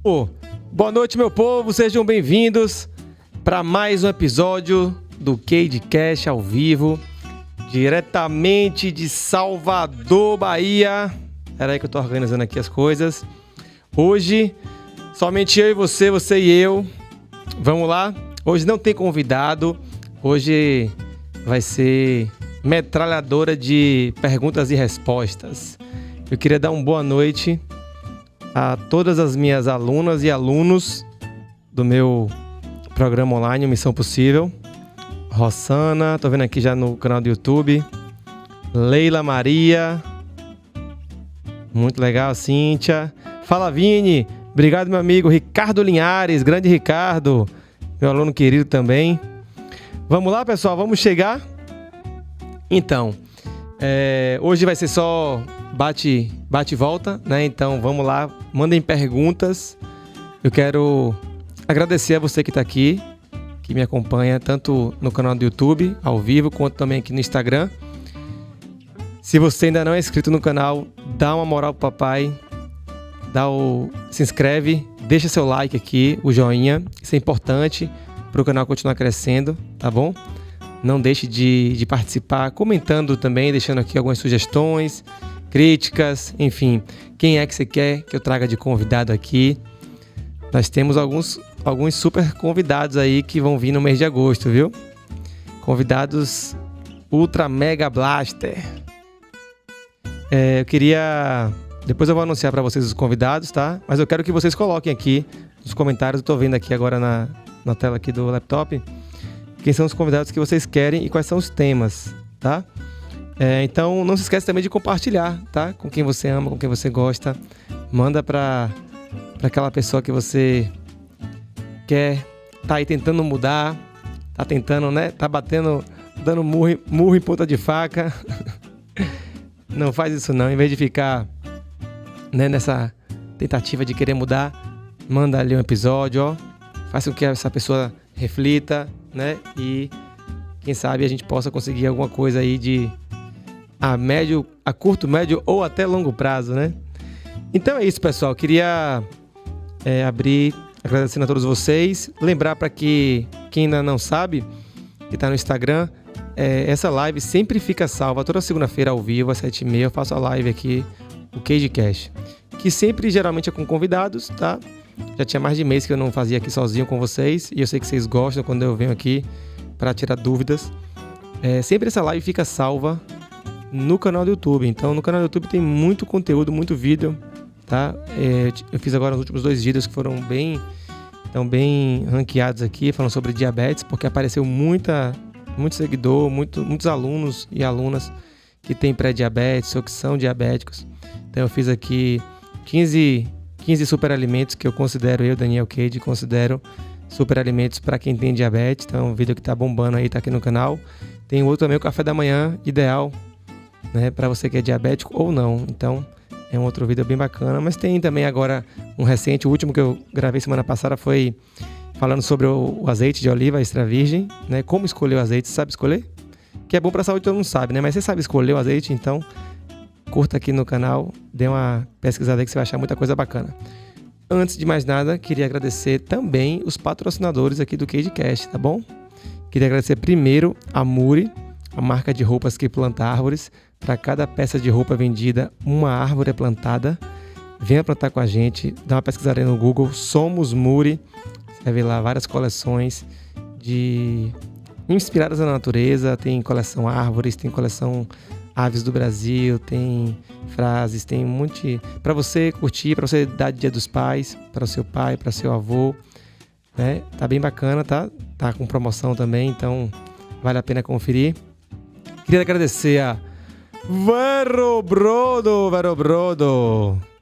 Boa noite, meu povo, sejam bem-vindos para mais um episódio do CageCast ao vivo, diretamente de Salvador, Bahia. Espera aí que eu tô organizando aqui as coisas. Hoje, somente eu e você e eu. Vamos lá? Hoje não tem convidado, hoje vai ser metralhadora de perguntas e respostas. Eu queria dar uma boa noite a todas as minhas alunas e alunos do meu programa online Missão Possível. Rossana, tô vendo aqui já no canal do YouTube. Leila Maria, muito legal. Cíntia, fala Vini, obrigado meu amigo. Ricardo Linhares, grande Ricardo, meu aluno querido também. Vamos lá, pessoal, vamos chegar. Então, hoje vai ser só bate e volta, né? Então vamos lá, mandem perguntas. Eu quero agradecer a você que está aqui, que me acompanha tanto no canal do YouTube, ao vivo, quanto também aqui no Instagram. Se você ainda não é inscrito no canal, dá uma moral pro papai, se inscreve, deixa seu like aqui, o joinha, isso é importante para o canal continuar crescendo, tá bom? Não deixe de participar, comentando também, deixando aqui algumas sugestões, críticas, enfim. Quem é que você quer que eu traga de convidado aqui? Nós temos alguns super convidados aí que vão vir no mês de agosto, viu? Convidados Ultra Mega Blaster. Eu queria... Depois eu vou anunciar para vocês os convidados, tá? Mas eu quero que vocês coloquem aqui nos comentários. Eu tô vendo aqui agora na tela aqui do laptop quem são os convidados que vocês querem e quais são os temas, tá? Então não se esquece também de compartilhar, tá? Com quem você ama, com quem você gosta. Manda para aquela pessoa que você quer, tá aí tentando mudar, tá tentando, né? Tá dando murro em ponta de faca. Não faz isso não, em vez de ficar, né, nessa tentativa de querer mudar, manda ali um episódio, ó. Faça com que essa pessoa reflita, né? E quem sabe a gente possa conseguir alguma coisa aí a curto, médio ou até longo prazo, né? Então é isso, pessoal. Queria abrir agradecendo a todos vocês. Lembrar para quem ainda não sabe, que está no Instagram, essa live sempre fica salva toda segunda-feira ao vivo, às 7h30. Eu faço a live aqui, o CageCast, que sempre geralmente é com convidados, tá? Já tinha mais de mês que eu não fazia aqui sozinho com vocês, e eu sei que vocês gostam quando eu venho aqui para tirar dúvidas. Sempre essa live fica salva no canal do YouTube. Então no canal do YouTube tem muito conteúdo, muito vídeo, tá? Eu fiz agora os últimos 2 vídeos que foram bem ranqueados aqui, falando sobre diabetes, porque apareceu muito seguidor, muitos alunos e alunas que têm pré-diabetes ou que são diabéticos. Então eu fiz aqui 15 superalimentos que eu considero, Daniel Cage, considero superalimentos para quem tem diabetes. Então é um vídeo que tá bombando aí, tá aqui no canal. Tem outro também, o café da manhã ideal, né, para você que é diabético ou não. Então é um outro vídeo bem bacana. Mas tem também agora um recente, o último que eu gravei semana passada foi falando sobre o azeite de oliva extra virgem, né? Como escolher o azeite, você sabe escolher? Que é bom para a saúde, todo mundo sabe, né? Mas você sabe escolher o azeite, então curta aqui no canal, dê uma pesquisada aí que você vai achar muita coisa bacana. Antes de mais nada, queria agradecer também os patrocinadores aqui do CageCast, tá bom? Queria agradecer primeiro a Muri, a marca de roupas que planta árvores. Para cada peça de roupa vendida, uma árvore é plantada. Venha plantar com a gente, dá uma pesquisada aí no Google, Somos Muri. Você vai ver lá várias coleções inspiradas na natureza. Tem coleção árvores, tem coleção aves do Brasil, tem frases, tem um monte para você curtir, para você dar Dia dos Pais, para o seu pai, para seu avô, né? Tá bem bacana, tá com promoção também, então vale a pena conferir. Queria agradecer a Vero Brodo,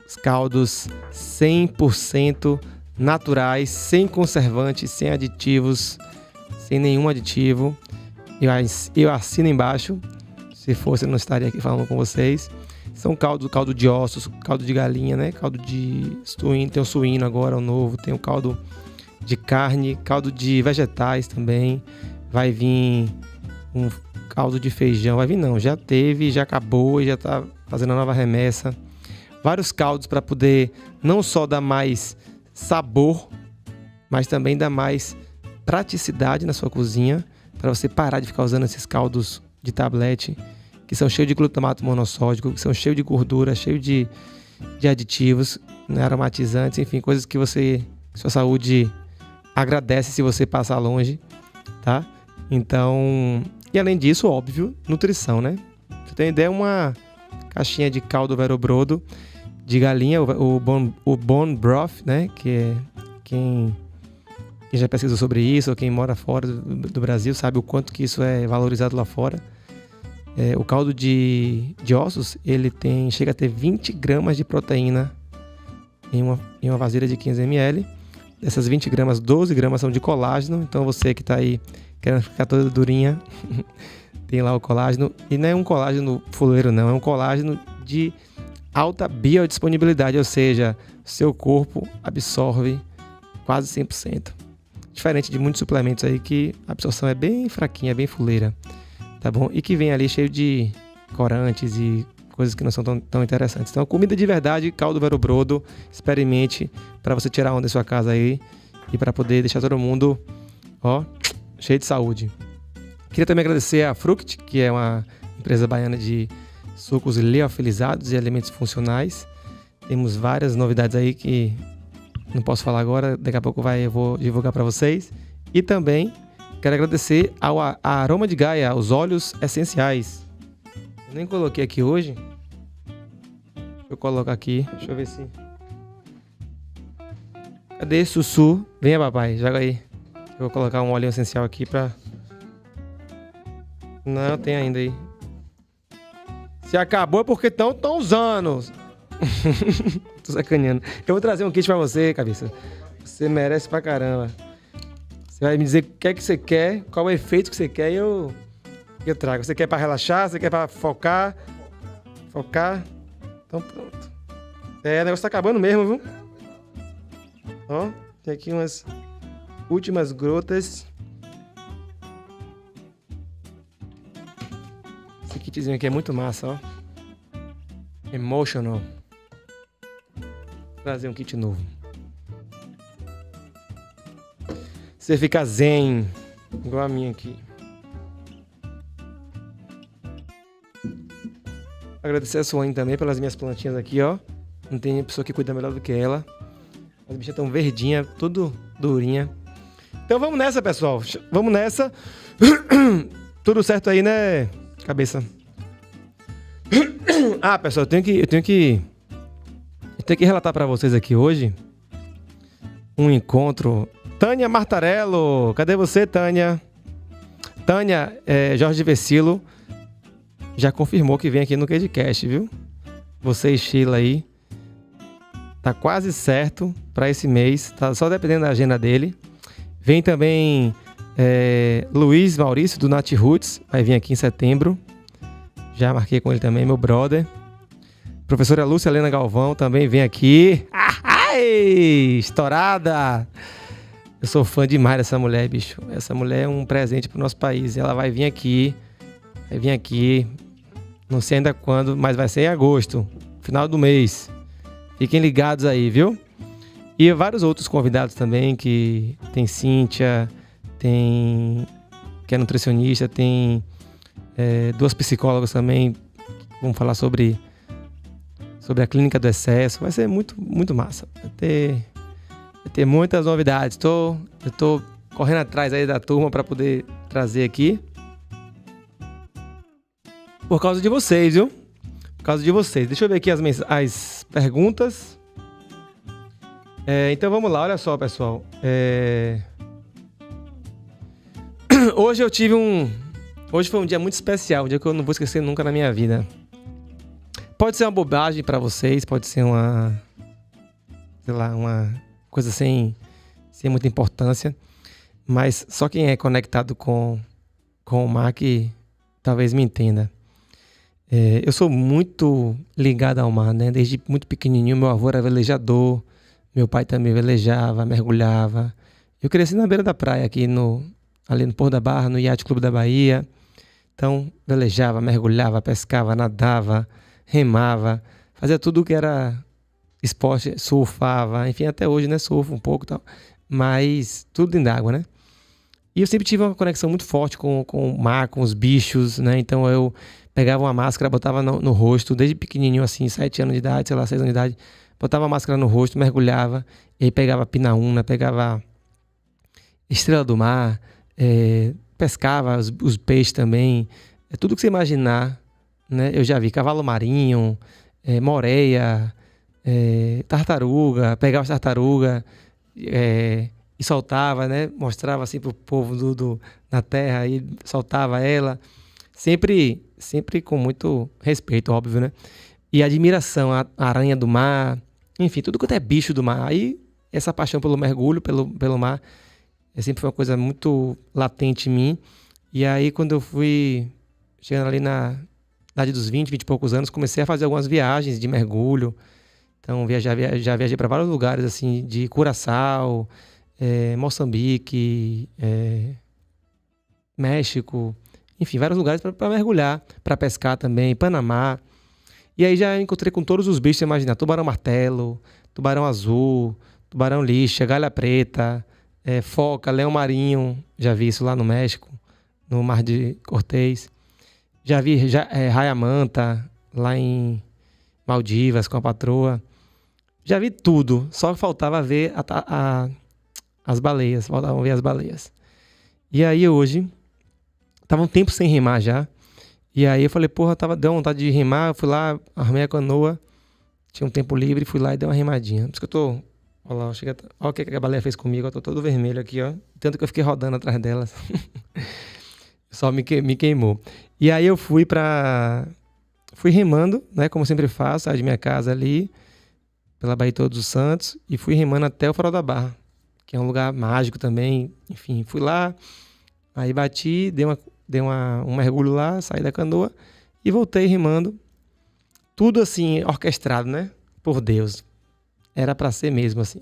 os caldos 100% naturais, sem conservantes, sem aditivos, sem nenhum aditivo. Eu assino embaixo. Se fosse, eu não estaria aqui falando com vocês. São caldo de ossos, caldo de galinha, né? Caldo de suíno, tem o suíno agora, o novo. Tem o caldo de carne, caldo de vegetais também. Vai vir um caldo de feijão. Vai vir não, já teve, já acabou, já tá fazendo a nova remessa. Vários caldos para poder não só dar mais sabor, mas também dá mais praticidade na sua cozinha, para você parar de ficar usando esses caldos de tablete, que são cheios de glutamato monossódico, que são cheios de gordura, cheios de aditivos, né, aromatizantes, enfim, coisas que sua saúde agradece se você passar longe, tá? Então, e além disso, óbvio, nutrição, né? Pra você tem ideia, uma caixinha de caldo Vero Brodo de galinha, o bone broth, né? Que é quem já pesquisou sobre isso, ou quem mora fora do Brasil, sabe o quanto que isso é valorizado lá fora. O caldo de ossos, ele chega a ter 20 gramas de proteína em uma vasilha de 15 ml. Dessas 20 gramas, 12 gramas são de colágeno. Então você que está aí querendo ficar toda durinha, tem lá o colágeno. E não é um colágeno fuleiro, não. É um colágeno de alta biodisponibilidade, ou seja, seu corpo absorve quase 100%. Diferente de muitos suplementos aí que a absorção é bem fraquinha, bem fuleira. Tá bom? E que vem ali cheio de corantes e coisas que não são tão interessantes. Então, comida de verdade, caldo Vero Brodo, experimente para você tirar onda da sua casa aí e para poder deixar todo mundo, ó, cheio de saúde. Queria também agradecer a Fruct, que é uma empresa baiana de sucos liofilizados e alimentos funcionais. Temos várias novidades aí que não posso falar agora, daqui a pouco eu vou divulgar para vocês. E também quero agradecer a Aroma de Gaia, os óleos essenciais. Eu nem coloquei aqui hoje. Deixa eu colocar aqui. Deixa eu ver se... Cadê Sussu? Venha, papai. Joga aí. Eu vou colocar um óleo essencial aqui pra... Não, tem ainda aí. Se acabou é porque estão usando. Tô sacaneando. Eu vou trazer um kit pra você, cabeça. Você merece pra caramba. Você vai me dizer o que é que você quer, qual é o efeito que você quer e eu trago. Você quer pra relaxar? Você quer pra focar? Focar? Então pronto. O negócio tá acabando mesmo, viu? Ó, tem aqui umas últimas gotas. Esse kitzinho aqui é muito massa, ó. Emotional. Vou trazer um kit novo. Você fica zen, igual a minha aqui. Agradecer a Suane também pelas minhas plantinhas aqui, ó. Não tem pessoa que cuida melhor do que ela. As bichas estão verdinhas, tudo durinha. Então vamos nessa, pessoal. Vamos nessa. Tudo certo aí, né, cabeça? Ah, pessoal, eu tenho que relatar para vocês aqui hoje um encontro. Tânia Martarello, cadê você, Tânia? Tânia, Jorge Vecilo já confirmou que vem aqui no CageCast, viu? Você e Sheila aí. Tá quase certo para esse mês, tá só dependendo da agenda dele. Vem também Luiz Maurício, do Nat Roots, vai vir aqui em setembro. Já marquei com ele também, meu brother. Professora Lúcia Helena Galvão também vem aqui. Ai, estourada! Eu sou fã demais dessa mulher, bicho. Essa mulher é um presente pro nosso país. Ela vai vir aqui. Não sei ainda quando, mas vai ser em agosto. Final do mês. Fiquem ligados aí, viu? E vários outros convidados também, que tem Cíntia, que é nutricionista, tem duas psicólogas também. Vamos falar sobre a clínica do excesso. Vai ser muito, muito massa. Vai ter muitas novidades. Eu tô correndo atrás aí da turma para poder trazer aqui. Por causa de vocês, viu? Por causa de vocês. Deixa eu ver aqui as perguntas. Então vamos lá, olha só, pessoal. Hoje foi um dia muito especial, um dia que eu não vou esquecer nunca na minha vida. Pode ser uma bobagem para vocês, pode ser uma coisa sem muita importância, mas só quem é conectado com o mar que talvez me entenda. Eu sou muito ligado ao mar, né? Desde muito pequenininho, meu avô era velejador, meu pai também velejava, mergulhava. Eu cresci na beira da praia, ali no Porto da Barra, no Yacht Clube da Bahia. Então, velejava, mergulhava, pescava, nadava, remava, fazia tudo que era esporte, surfava, enfim, até hoje, né, surfo um pouco e tal, mas tudo dentro d'água, né? E eu sempre tive uma conexão muito forte com o mar, com os bichos, né? Então eu pegava uma máscara, botava no rosto, desde pequenininho assim, 7 anos de idade, sei lá, 6 anos de idade, botava a máscara no rosto, mergulhava, e aí pegava pinaúna, pegava estrela do mar, pescava os peixes também, tudo que você imaginar, né? Eu já vi cavalo marinho, moreia, tartaruga, pegava as tartaruga, e soltava, né? Mostrava assim pro povo na terra e soltava ela, sempre com muito respeito, óbvio, né? E admiração, a aranha do mar, enfim, tudo quanto é bicho do mar. Aí essa paixão pelo mergulho, pelo mar, sempre foi uma coisa muito latente em mim. E aí quando eu fui chegando ali na idade dos 20 e poucos anos, comecei a fazer algumas viagens de mergulho. Então já viajei para vários lugares assim, de Curaçao, Moçambique, México, enfim, vários lugares para mergulhar, para pescar também, Panamá. E aí já encontrei com todos os bichos, você imagina, tubarão-martelo, tubarão azul, tubarão lixa, galha preta, foca, leão marinho, já vi isso lá no México, no Mar de Cortez. Já vi raia-manta, lá em Maldivas, com a patroa. Já vi tudo, só faltava ver as baleias, faltavam ver as baleias. E aí hoje, tava um tempo sem remar já, e aí eu falei, porra, deu vontade de remar, eu fui lá, armei a canoa, tinha um tempo livre, fui lá e dei uma remadinha. Por isso que eu tô, olha lá, olha o que a baleia fez comigo, eu tô todo vermelho aqui, ó, tanto que eu fiquei rodando atrás delas. Só me queimou. E aí eu fui remando, né, como sempre faço, saí de minha casa ali, pela Baía de Todos os Santos, e fui remando até o Farol da Barra, que é um lugar mágico também. Enfim, fui lá, aí bati, dei um mergulho lá, saí da canoa e voltei remando. Tudo assim, orquestrado, né? Por Deus. Era pra ser mesmo, assim.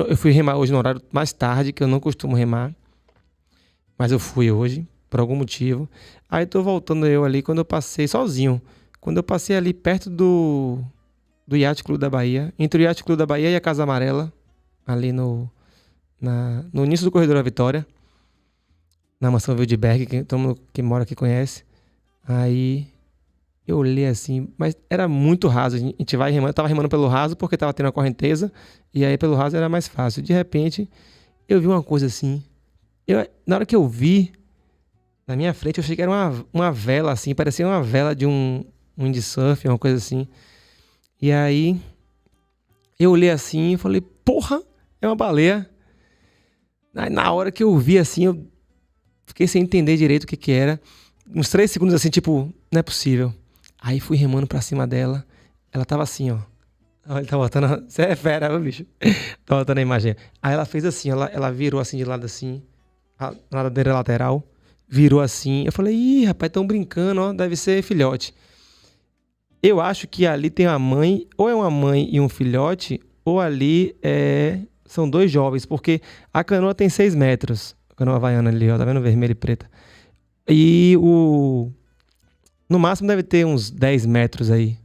Eu fui remar hoje no horário mais tarde, que eu não costumo remar, mas eu fui hoje, por algum motivo. Aí tô voltando eu ali, quando eu passei sozinho. Quando eu passei ali perto do Yacht Clube da Bahia, entre o Yacht Clube da Bahia e a Casa Amarela, ali no início do Corredor da Vitória, na mansão Wildberg, que todo mundo que mora aqui conhece. Aí eu olhei assim, mas era muito raso. A gente vai remando, eu tava remando pelo raso porque tava tendo a correnteza, e aí pelo raso era mais fácil. De repente, eu vi uma coisa assim. Na hora que eu vi, na minha frente, eu achei que era uma vela assim, parecia uma vela de um windsurf, uma coisa assim. E aí eu olhei assim e falei, porra, é uma baleia. Na hora que eu vi assim, eu fiquei sem entender direito o que era. Uns 3 segundos assim, tipo, não é possível. Aí fui remando pra cima dela. Ela tava assim, ó. Ele tá botando. Você é fera, meu bicho. Tá botando a imagem. Aí ela fez assim, ela virou assim de lado assim, na ladeira lateral. Virou assim. Eu falei, ih, rapaz, tão brincando, ó. Deve ser filhote. Eu acho que ali tem uma mãe, ou é uma mãe e um filhote, ou ali são 2 jovens, porque a canoa tem 6 metros. A canoa havaiana ali, ó, tá vendo? Vermelha e preta. E no máximo deve ter uns 10 metros aí.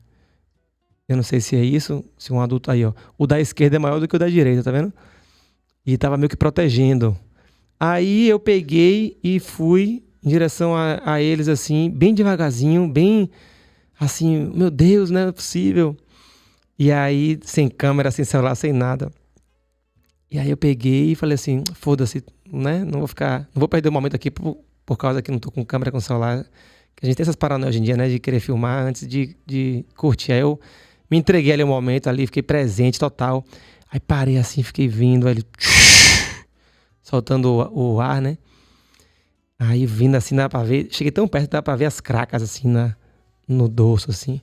Eu não sei se é isso, se um adulto aí, ó. O da esquerda é maior do que o da direita, tá vendo? E tava meio que protegendo. Aí eu peguei e fui em direção a eles, assim, bem devagarzinho, bem assim, meu Deus, não é possível. E aí, sem câmera, sem celular, sem nada. E aí eu peguei e falei assim, foda-se, né? Não vou perder o momento aqui por causa que não tô com câmera, com celular. Que a gente tem essas paranoias hoje em dia, né? De querer filmar antes de curtir. Aí eu me entreguei ali um momento ali, fiquei presente total. Aí parei assim, fiquei vindo, aí ele soltando o ar, né? Aí vindo assim, dá pra ver, cheguei tão perto, dá pra ver as cracas assim no dorso, assim.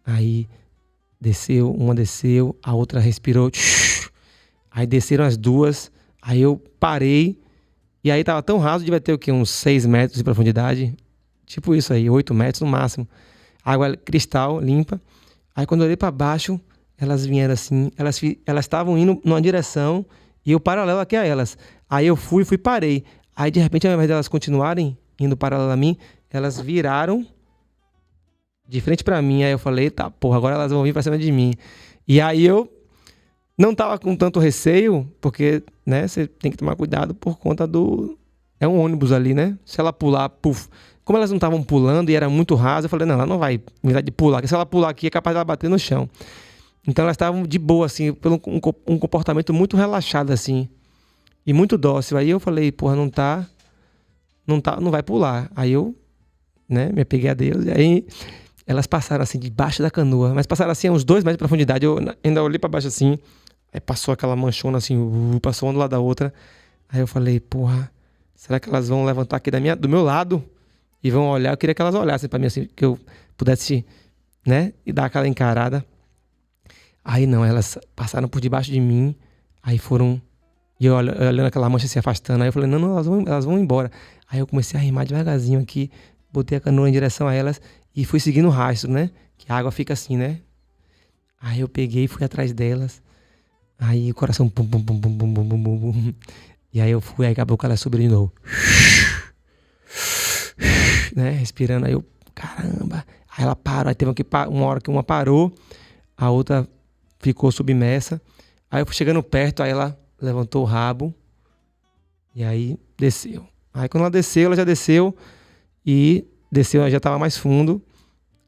Aí uma desceu, a outra respirou. Aí desceram as duas, aí eu parei, e aí tava tão raso, devia ter o quê? Uns 6 metros de profundidade. Tipo isso aí, 8 metros no máximo. Água cristal, limpa. Aí quando eu olhei pra baixo, elas vieram assim, elas estavam indo numa direção, e eu paralelo aqui a elas. Aí eu fui parei. Aí de repente, ao invés de elas continuarem indo paralelo a mim, elas viraram de frente pra mim. Aí eu falei, tá, porra, agora elas vão vir pra cima de mim. E aí eu não tava com tanto receio, porque, né, você tem que tomar cuidado por conta do... É um ônibus ali, né? Se ela pular, puf. Como elas não estavam pulando e era muito raso, eu falei, não, ela não vai me dar de pular, porque se ela pular aqui é capaz de ela bater no chão. Então elas estavam de boa, assim, pelo um comportamento muito relaxado, assim, e muito dócil. Aí eu falei, porra, não vai pular. Aí eu, né, me apeguei a Deus, e aí elas passaram, assim, debaixo da canoa, mas passaram, assim, a uns 2 metros de profundidade. Eu ainda olhei pra baixo, assim, aí passou aquela manchona, assim, passou uma do lado da outra. Aí eu falei, porra, será que elas vão levantar aqui do meu lado e vão olhar? Eu queria que elas olhassem pra mim, assim, que eu pudesse, né, e dar aquela encarada. Aí não, elas passaram por debaixo de mim, aí foram, e eu olhando aquela mancha se afastando, aí eu falei, não, elas vão embora. Aí eu comecei a remar devagarzinho aqui, botei a canoa em direção a elas e fui seguindo o rastro, né? Que a água fica assim, né? Aí eu peguei e fui atrás delas, aí o coração pum, pum, pum, pum, pum, pum, pum, pum, pum. E aí eu fui, aí acabou que ela subiu de novo. Né? Respirando, aí eu, caramba. Aí ela parou, aí teve uma hora que uma parou, a outra ficou submersa. Aí eu fui chegando perto, aí ela levantou o rabo e aí desceu. Aí quando ela desceu, ela já desceu e desceu, ela já estava mais fundo.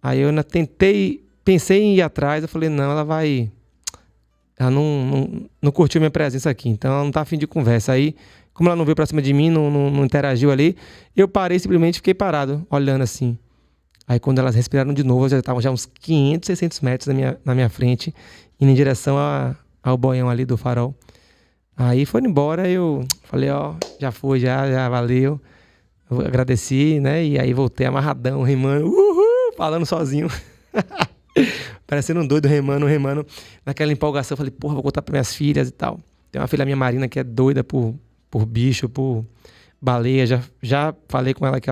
Aí eu ainda pensei em ir atrás, eu falei, não, ela não curtiu minha presença aqui, então ela não tá afim de conversa. Aí, como ela não veio pra cima de mim, não interagiu ali, eu parei, simplesmente fiquei parado, olhando assim. Aí quando elas respiraram de novo, já estavam uns 500, 600 metros na minha frente, indo em direção ao boião ali do farol. Aí foram embora, eu falei, ó, já foi, já valeu. Eu agradeci, né? E aí voltei amarradão, remando, falando sozinho. Parecendo um doido, remando. Naquela empolgação, eu falei, porra, vou contar para minhas filhas e tal. Tem uma filha minha, Marina, que é doida por bicho, por baleia. Já falei com ela que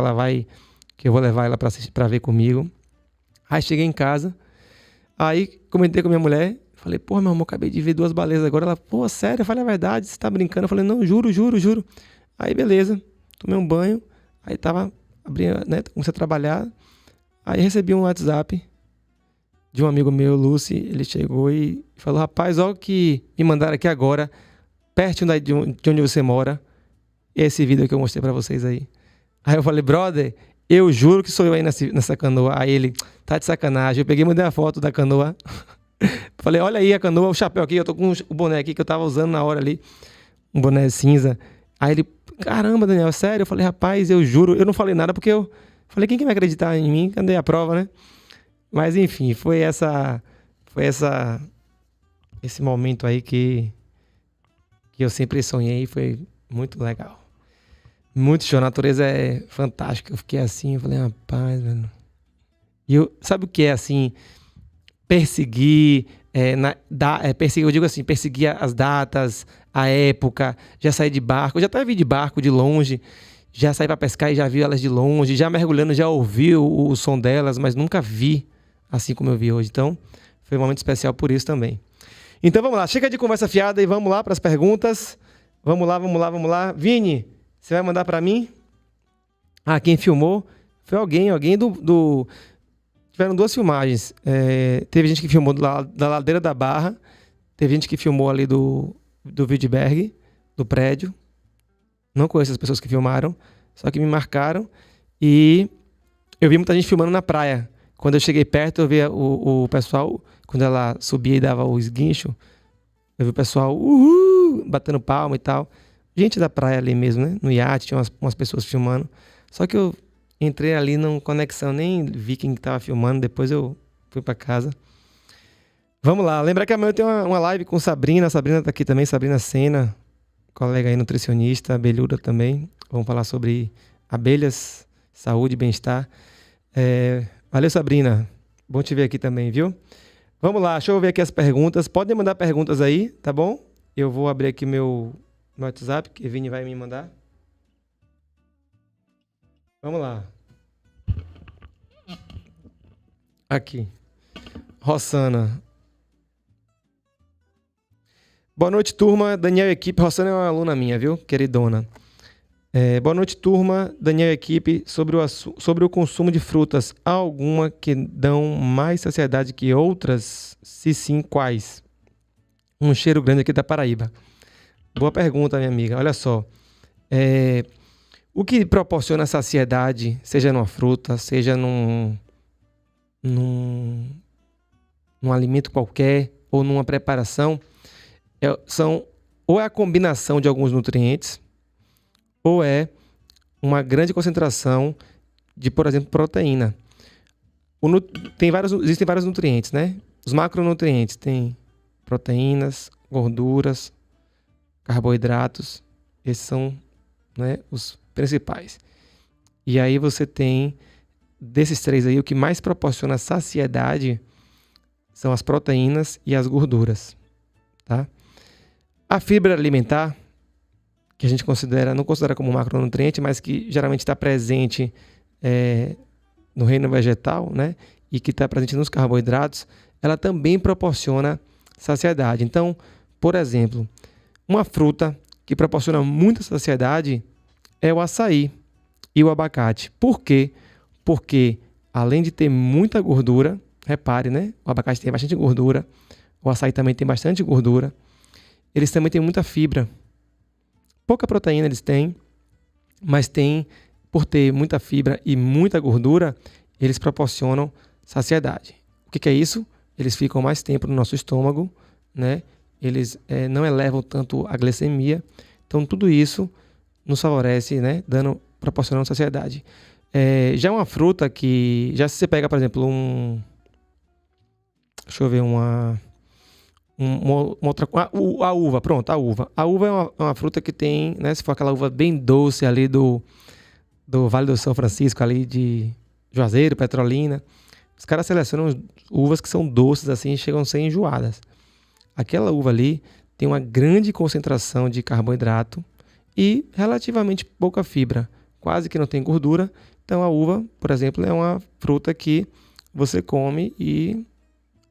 eu vou levar ela pra ver comigo. Aí cheguei em casa, aí comentei com minha mulher, falei, porra, meu amor, acabei de ver 2 baleias agora. Ela, pô, sério? Eu falei, a verdade, você tá brincando? Eu falei, não, juro. Aí, beleza, tomei um banho, aí abrindo, né, comecei a trabalhar, aí recebi um WhatsApp de um amigo meu, Lucy. Ele chegou e falou, rapaz, olha o que me mandaram aqui agora, perto de onde você mora, esse vídeo que eu mostrei pra vocês aí. Aí eu falei, brother, eu juro que sou eu aí nessa canoa. Aí ele, tá de sacanagem. Eu peguei e mandei a foto da canoa. Falei, olha aí a canoa, o chapéu aqui, eu tô com o boné aqui que eu tava usando na hora ali, um boné cinza. Aí ele, caramba, Daniel, sério? Eu falei, rapaz, eu juro, eu não falei nada porque eu falei, quem que vai acreditar em mim? Cadê a prova, né? Mas enfim, foi esse momento aí que eu sempre sonhei, foi muito legal. Muito show, a natureza é fantástica. Eu fiquei assim, eu falei, rapaz, velho. E sabe o que é assim, perseguir, perseguir, eu digo assim, perseguir as datas, a época, já saí de barco, eu já até vi de barco de longe, já saí pra pescar e já vi elas de longe, já mergulhando, já ouvi o som delas, mas nunca vi assim como eu vi hoje. Então, foi um momento especial por isso também. Então vamos lá, chega de conversa fiada e vamos lá para as perguntas. Vamos lá. Vini, você vai mandar para mim? Ah, quem filmou foi alguém do... Tiveram 2 filmagens. Teve gente que filmou da ladeira da Barra, teve gente que filmou ali do Wildberg, do prédio. Não conheço as pessoas que filmaram, só que me marcaram. E eu vi muita gente filmando na praia. Quando eu cheguei perto, eu vi o pessoal, quando ela subia e dava o esguincho, eu vi o pessoal batendo palma e tal. Gente da praia ali mesmo, né? No iate, tinha umas pessoas filmando. Só que eu entrei ali numa conexão, nem vi quem estava filmando, depois eu fui para casa. Vamos lá, lembrar que amanhã eu tenho uma live com Sabrina. A Sabrina tá aqui também, Sabrina Sena, colega aí nutricionista, abelhuda também. Vamos falar sobre abelhas, saúde e bem-estar. Valeu, Sabrina. Bom te ver aqui também, viu? Vamos lá, deixa eu ver aqui as perguntas. Podem mandar perguntas aí, tá bom? Eu vou abrir aqui meu WhatsApp, que o Vini vai me mandar. Vamos lá. Aqui. Rossana. Boa noite, turma. Daniel, equipe. Rossana é uma aluna minha, viu? Queridona. Boa noite, turma. Daniel e equipe. Sobre o consumo de frutas, há alguma que dão mais saciedade que outras? Se sim, quais? Um cheiro grande aqui da Paraíba. Boa pergunta, minha amiga. Olha só. O que proporciona saciedade, seja numa fruta, seja num, num alimento qualquer ou numa preparação, ou é a combinação de alguns nutrientes, ou é uma grande concentração de, por exemplo, proteína. Existem vários nutrientes, né? Os macronutrientes têm proteínas, gorduras, carboidratos. Esses são, né, os principais. E aí você tem, desses três aí, o que mais proporciona saciedade são as proteínas e as gorduras, tá? A fibra alimentar, que a gente não considera como macronutriente, mas que geralmente está presente no reino vegetal, né? E que está presente nos carboidratos, ela também proporciona saciedade. Então, por exemplo, uma fruta que proporciona muita saciedade é o açaí e o abacate. Por quê? Porque além de ter muita gordura, repare, né? O abacate tem bastante gordura, o açaí também tem bastante gordura, eles também têm muita fibra. Pouca proteína eles têm, mas por ter muita fibra e muita gordura, eles proporcionam saciedade. O que é isso? Eles ficam mais tempo no nosso estômago, né? Eles não elevam tanto a glicemia. Então, tudo isso nos favorece, né? Proporcionando saciedade. Já uma fruta que... Já se você pega, por exemplo, deixa eu ver, uma outra... A uva, pronto, a uva. A uva é uma fruta que tem, né? Se for aquela uva bem doce ali do Vale do São Francisco, ali de Juazeiro, Petrolina. Os caras selecionam uvas que são doces, assim, chegam a ser enjoadas. Aquela uva ali tem uma grande concentração de carboidrato e relativamente pouca fibra. Quase que não tem gordura. Então a uva, por exemplo, é uma fruta que você come e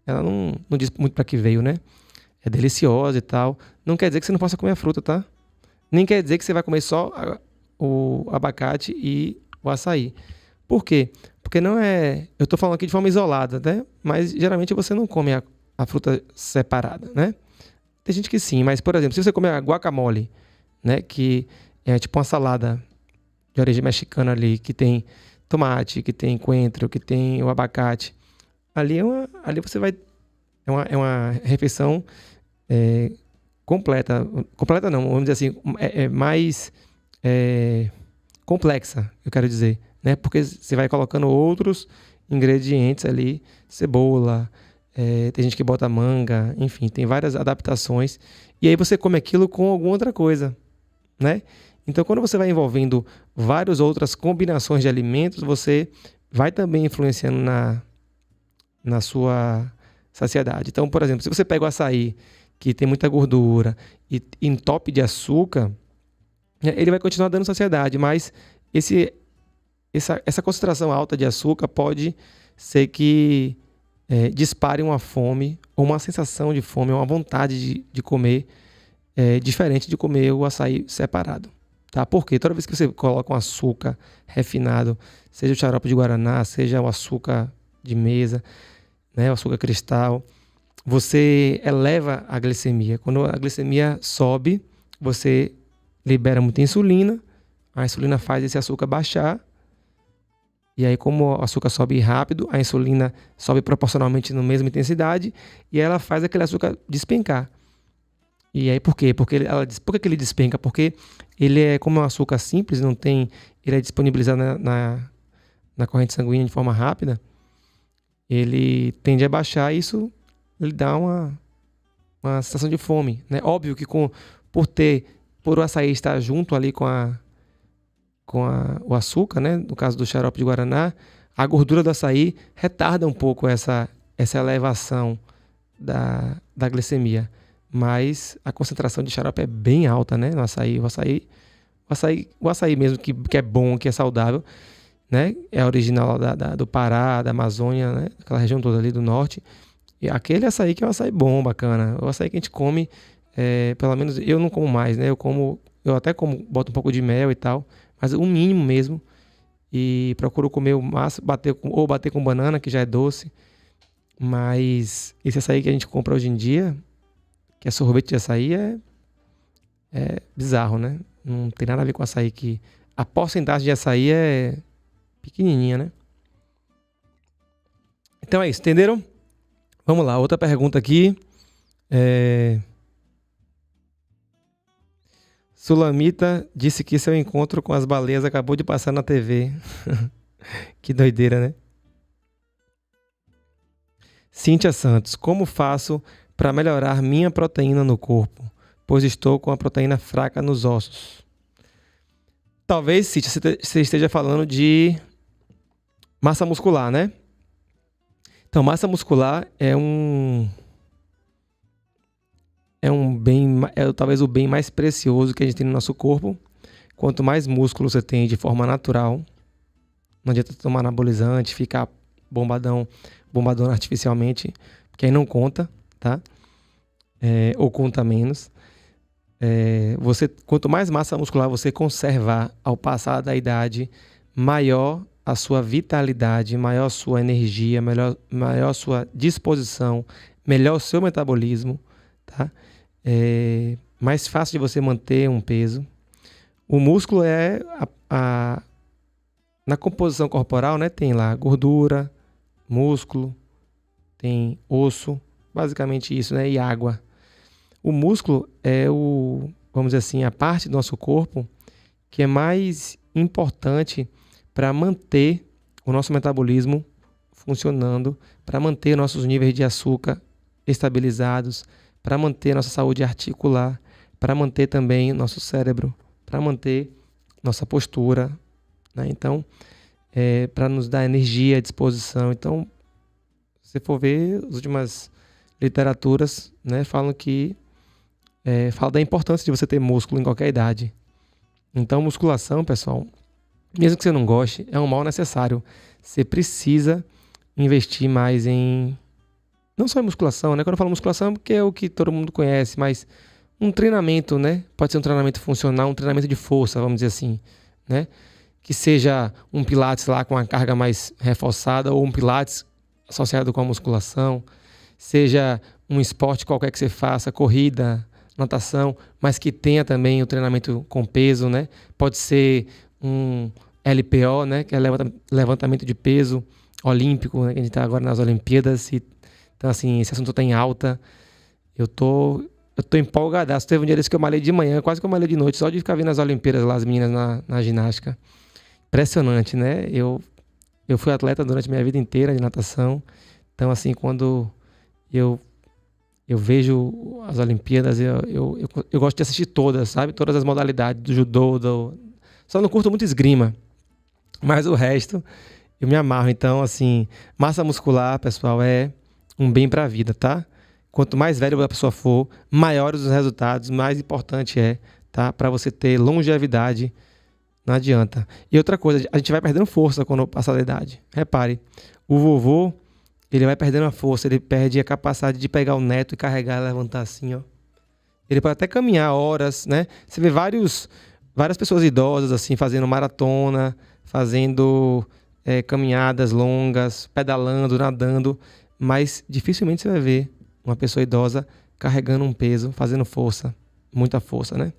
ela não diz muito para que veio, né? É deliciosa e tal. Não quer dizer que você não possa comer a fruta, tá? Nem quer dizer que você vai comer só o abacate e o açaí. Por quê? Porque não é... Eu estou falando aqui de forma isolada, né? Mas geralmente você não come a fruta separada, né? Tem gente que sim, mas, por exemplo, se você comer a guacamole, né? Que é tipo uma salada de origem mexicana ali, que tem tomate, que tem coentro, que tem o abacate. Ali você vai... É uma refeição completa. Completa não, vamos dizer assim, mais complexa, eu quero dizer, né? Porque você vai colocando outros ingredientes ali, cebola, tem gente que bota manga, enfim, tem várias adaptações. E aí você come aquilo com alguma outra coisa, né? Então, quando você vai envolvendo várias outras combinações de alimentos, você vai também influenciando na sua saciedade. Então, por exemplo, se você pega o açaí, que tem muita gordura e entope de açúcar, ele vai continuar dando saciedade, mas essa concentração alta de açúcar pode ser que dispare uma fome, ou uma sensação de fome, ou uma vontade de comer, diferente de comer o açaí separado. Tá? Porque toda vez que você coloca um açúcar refinado, seja o xarope de guaraná, seja o açúcar de mesa, né, o açúcar cristal, você eleva a glicemia. Quando a glicemia sobe, você libera muita insulina, a insulina faz esse açúcar baixar, e aí como o açúcar sobe rápido, a insulina sobe proporcionalmente na mesma intensidade, e ela faz aquele açúcar despencar. E aí por quê? Por que ele despenca? Porque ele como é um açúcar simples, ele é disponibilizado na corrente sanguínea de forma rápida, ele tende a baixar, e isso ele dá uma sensação de fome, né? Óbvio que por o açaí estar junto ali com o açúcar, né? No caso do xarope de guaraná, a gordura do açaí retarda um pouco essa elevação da glicemia. Mas a concentração de xarope é bem alta, né? No açaí. O açaí mesmo, que é bom, que é saudável, né? É original do Pará, da Amazônia, né? Aquela região toda ali do norte. E aquele açaí que é um açaí bom, bacana. O açaí que a gente come, pelo menos eu não como mais, né? Eu como Eu até como, boto um pouco de mel e tal, mas o mínimo mesmo. E procuro comer o máximo, bater com banana, que já é doce. Mas esse açaí que a gente compra hoje em dia, que é sorvete de açaí, é bizarro, né? Não tem nada a ver com açaí que... A porcentagem de açaí é pequenininha, né? Então é isso, entenderam? Vamos lá, outra pergunta aqui. Sulamita disse que seu encontro com as baleias acabou de passar na TV. Que doideira, né? Cíntia Santos, como faço para melhorar minha proteína no corpo? Pois estou com a proteína fraca nos ossos. Talvez, Cíntia, você esteja falando de massa muscular, né? Então, massa muscular é talvez o bem mais precioso que a gente tem no nosso corpo. Quanto mais músculo você tem de forma natural, não adianta tomar anabolizante, ficar bombadão artificialmente, porque aí não conta, tá? Ou conta menos. Quanto mais massa muscular você conservar ao passar da idade, maior a sua vitalidade, maior a sua energia, maior a sua disposição, melhor o seu metabolismo, tá? Mais fácil de você manter um peso. O músculo na composição corporal, né? Tem lá gordura, músculo, tem osso, basicamente isso, né? E água. O músculo é vamos dizer assim, a parte do nosso corpo que é mais importante para manter o nosso metabolismo funcionando, para manter nossos níveis de açúcar estabilizados, para manter nossa saúde articular, para manter também nosso cérebro, para manter nossa postura, né? Então, para nos dar energia, disposição. Então, se for ver, as últimas literaturas, né, falam fala da importância de você ter músculo em qualquer idade. Então, musculação, pessoal, mesmo que você não goste, é um mal necessário. Você precisa investir mais não só em musculação, né? Quando eu falo musculação é porque é o que todo mundo conhece, mas um treinamento, né? Pode ser um treinamento funcional, um treinamento de força, vamos dizer assim, né? Que seja um pilates lá com a carga mais reforçada ou um pilates associado com a musculação, seja um esporte qualquer que você faça, corrida, natação, mas que tenha também o treinamento com peso, né? Pode ser um LPO, né? Que é levantamento de peso olímpico, né? Que a gente está agora nas Olimpíadas. Então, assim, esse assunto está em alta. Eu tô empolgadaço. Teve um dia desse que eu malhei de manhã, quase que eu malhei de noite, só de ficar vendo as Olimpíadas lá, as meninas na ginástica. Impressionante, né? Eu fui atleta durante minha vida inteira de natação. Então, assim, quando eu vejo as Olimpíadas, eu gosto de assistir todas, sabe? Todas as modalidades do judô. Só não curto muito esgrima, mas o resto eu me amarro. Então, assim, massa muscular, pessoal, é um bem para a vida, tá? Quanto mais velho a pessoa for, maiores os resultados, mais importante tá? Para você ter longevidade, não adianta. E outra coisa, a gente vai perdendo força quando passa da idade. Repare, o vovô, ele vai perdendo a força, ele perde a capacidade de pegar o neto e carregar e levantar assim, ó. Ele pode até caminhar horas, né? Você vê várias pessoas idosas, assim, fazendo maratona, fazendo caminhadas longas, pedalando, nadando, mas dificilmente você vai ver uma pessoa idosa carregando um peso, fazendo força, muita força, né?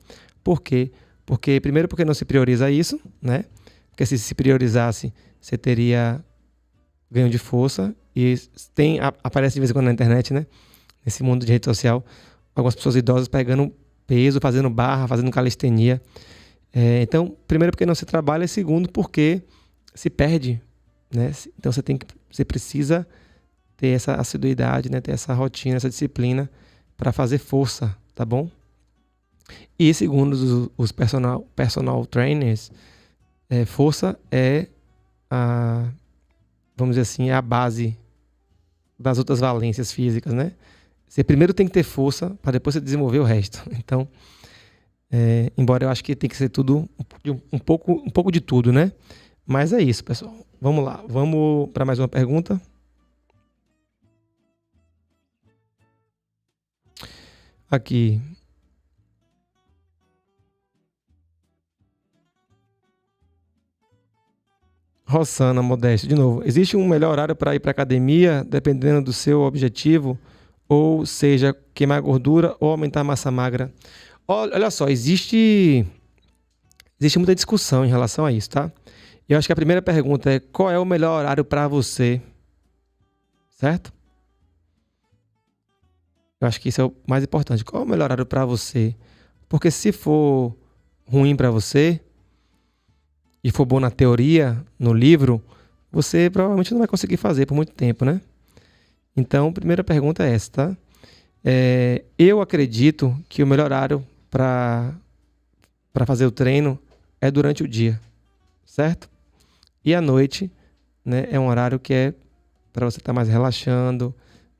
Por quê? Primeiro, porque não se prioriza isso, né? Porque se priorizasse, você teria ganho de força. E aparece de vez em quando na internet, né? Nesse mundo de rede social, algumas pessoas idosas pegando peso, fazendo barra, fazendo calistenia. Então, primeiro, porque não se trabalha, e segundo, porque se perde, né? Então, você precisa ter essa assiduidade, né? Ter essa rotina, essa disciplina para fazer força, tá bom? E segundo os personal trainers, força vamos dizer assim, é a base das outras valências físicas, né? Você primeiro tem que ter força para depois você desenvolver o resto. Então, embora eu acho que tem que ser tudo um pouco de tudo, né? Mas é isso, pessoal. Vamos lá. Vamos para mais uma pergunta. Aqui. Rossana Modéstia, de novo. Existe um melhor horário para ir para academia, dependendo do seu objetivo? Ou seja, queimar gordura ou aumentar a massa magra? Olha só, existe muita discussão em relação a isso, tá? Eu acho que a primeira pergunta é: qual é o melhor horário para você? Certo? Eu acho que isso é o mais importante. Qual é o melhor horário para você? Porque se for ruim para você e for bom na teoria, no livro, você provavelmente não vai conseguir fazer por muito tempo, né? Então, a primeira pergunta é essa, tá? Eu acredito que o melhor horário para fazer o treino é durante o dia, certo? E à noite, né, é um horário que é para você estar mais relaxando,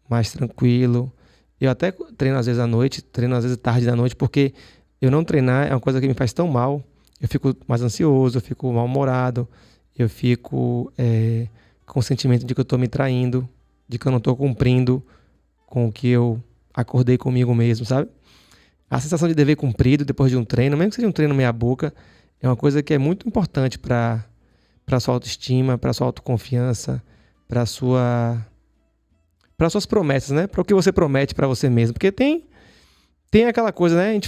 mais tranquilo. Eu até treino às vezes à noite, treino às vezes tarde da noite, porque eu não treinar é uma coisa que me faz tão mal. Eu fico mais ansioso, eu fico mal-humorado, eu fico com o sentimento de que eu estou me traindo, de que eu não estou cumprindo com o que eu acordei comigo mesmo, sabe? A sensação de dever cumprido depois de um treino, mesmo que seja um treino meia boca, é uma coisa que é muito importante para sua autoestima, para sua autoconfiança, para suas promessas, né? Para o que você promete para você mesmo. Porque tem aquela coisa, né?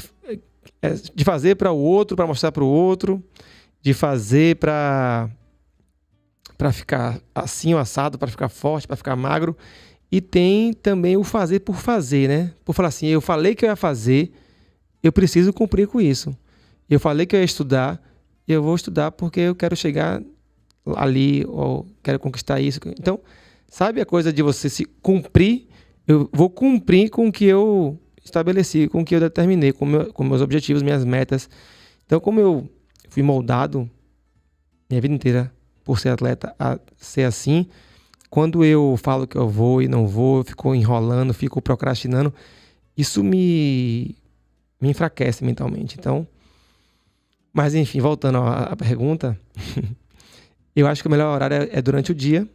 De fazer para o outro, para mostrar para o outro, de fazer para ficar assim ou assado, para ficar forte, para ficar magro. E tem também o fazer por fazer, né? Por falar assim, eu falei que eu ia fazer, eu preciso cumprir com isso. Eu falei que eu ia estudar, eu vou estudar porque eu quero chegar ali, ou quero conquistar isso. Então, sabe a coisa de você se cumprir? Eu vou cumprir com o que eu estabeleci, com o que eu determinei, com meus objetivos, minhas metas. Então, como eu fui moldado minha vida inteira por ser atleta a ser assim, quando eu falo que eu vou e não vou, eu fico enrolando, fico procrastinando, isso me enfraquece mentalmente. Então, mas enfim, voltando à pergunta, eu acho que o melhor horário é durante o dia.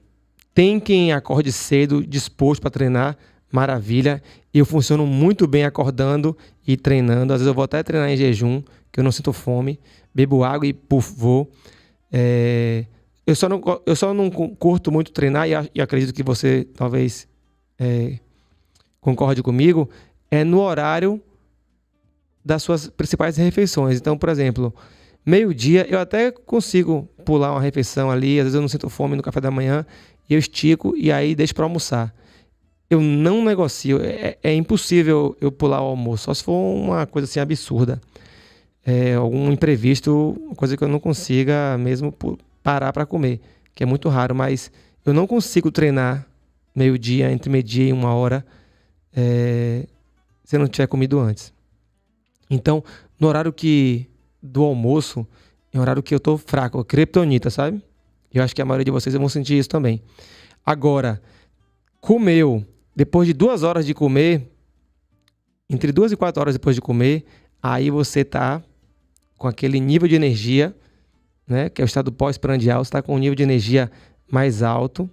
Tem quem acorde cedo, disposto para treinar, maravilha. Eu funciono muito bem acordando e treinando. Às vezes eu vou até treinar em jejum, que eu não sinto fome. Bebo água e vou. Eu só não curto muito treinar, e acredito que você talvez concorde comigo, é no horário das suas principais refeições. Então, por exemplo, meio-dia eu até consigo pular uma refeição ali, às vezes eu não sinto fome no café da manhã, eu estico e aí deixo para almoçar. Eu não negocio, é impossível eu pular o almoço, só se for uma coisa assim absurda. Algum imprevisto, coisa que eu não consiga mesmo parar para comer, que é muito raro, mas eu não consigo treinar meio-dia, entre meio-dia e 1 hora, se eu não tiver comido antes. Então, no horário do almoço, é um horário que eu tô fraco, criptonita, sabe? Eu acho que a maioria de vocês vão sentir isso também. Agora, comeu, depois de 2 horas de comer, entre 2 e 4 horas depois de comer, aí você tá com aquele nível de energia, né, que é o estado pós-prandial, você está com um nível de energia mais alto,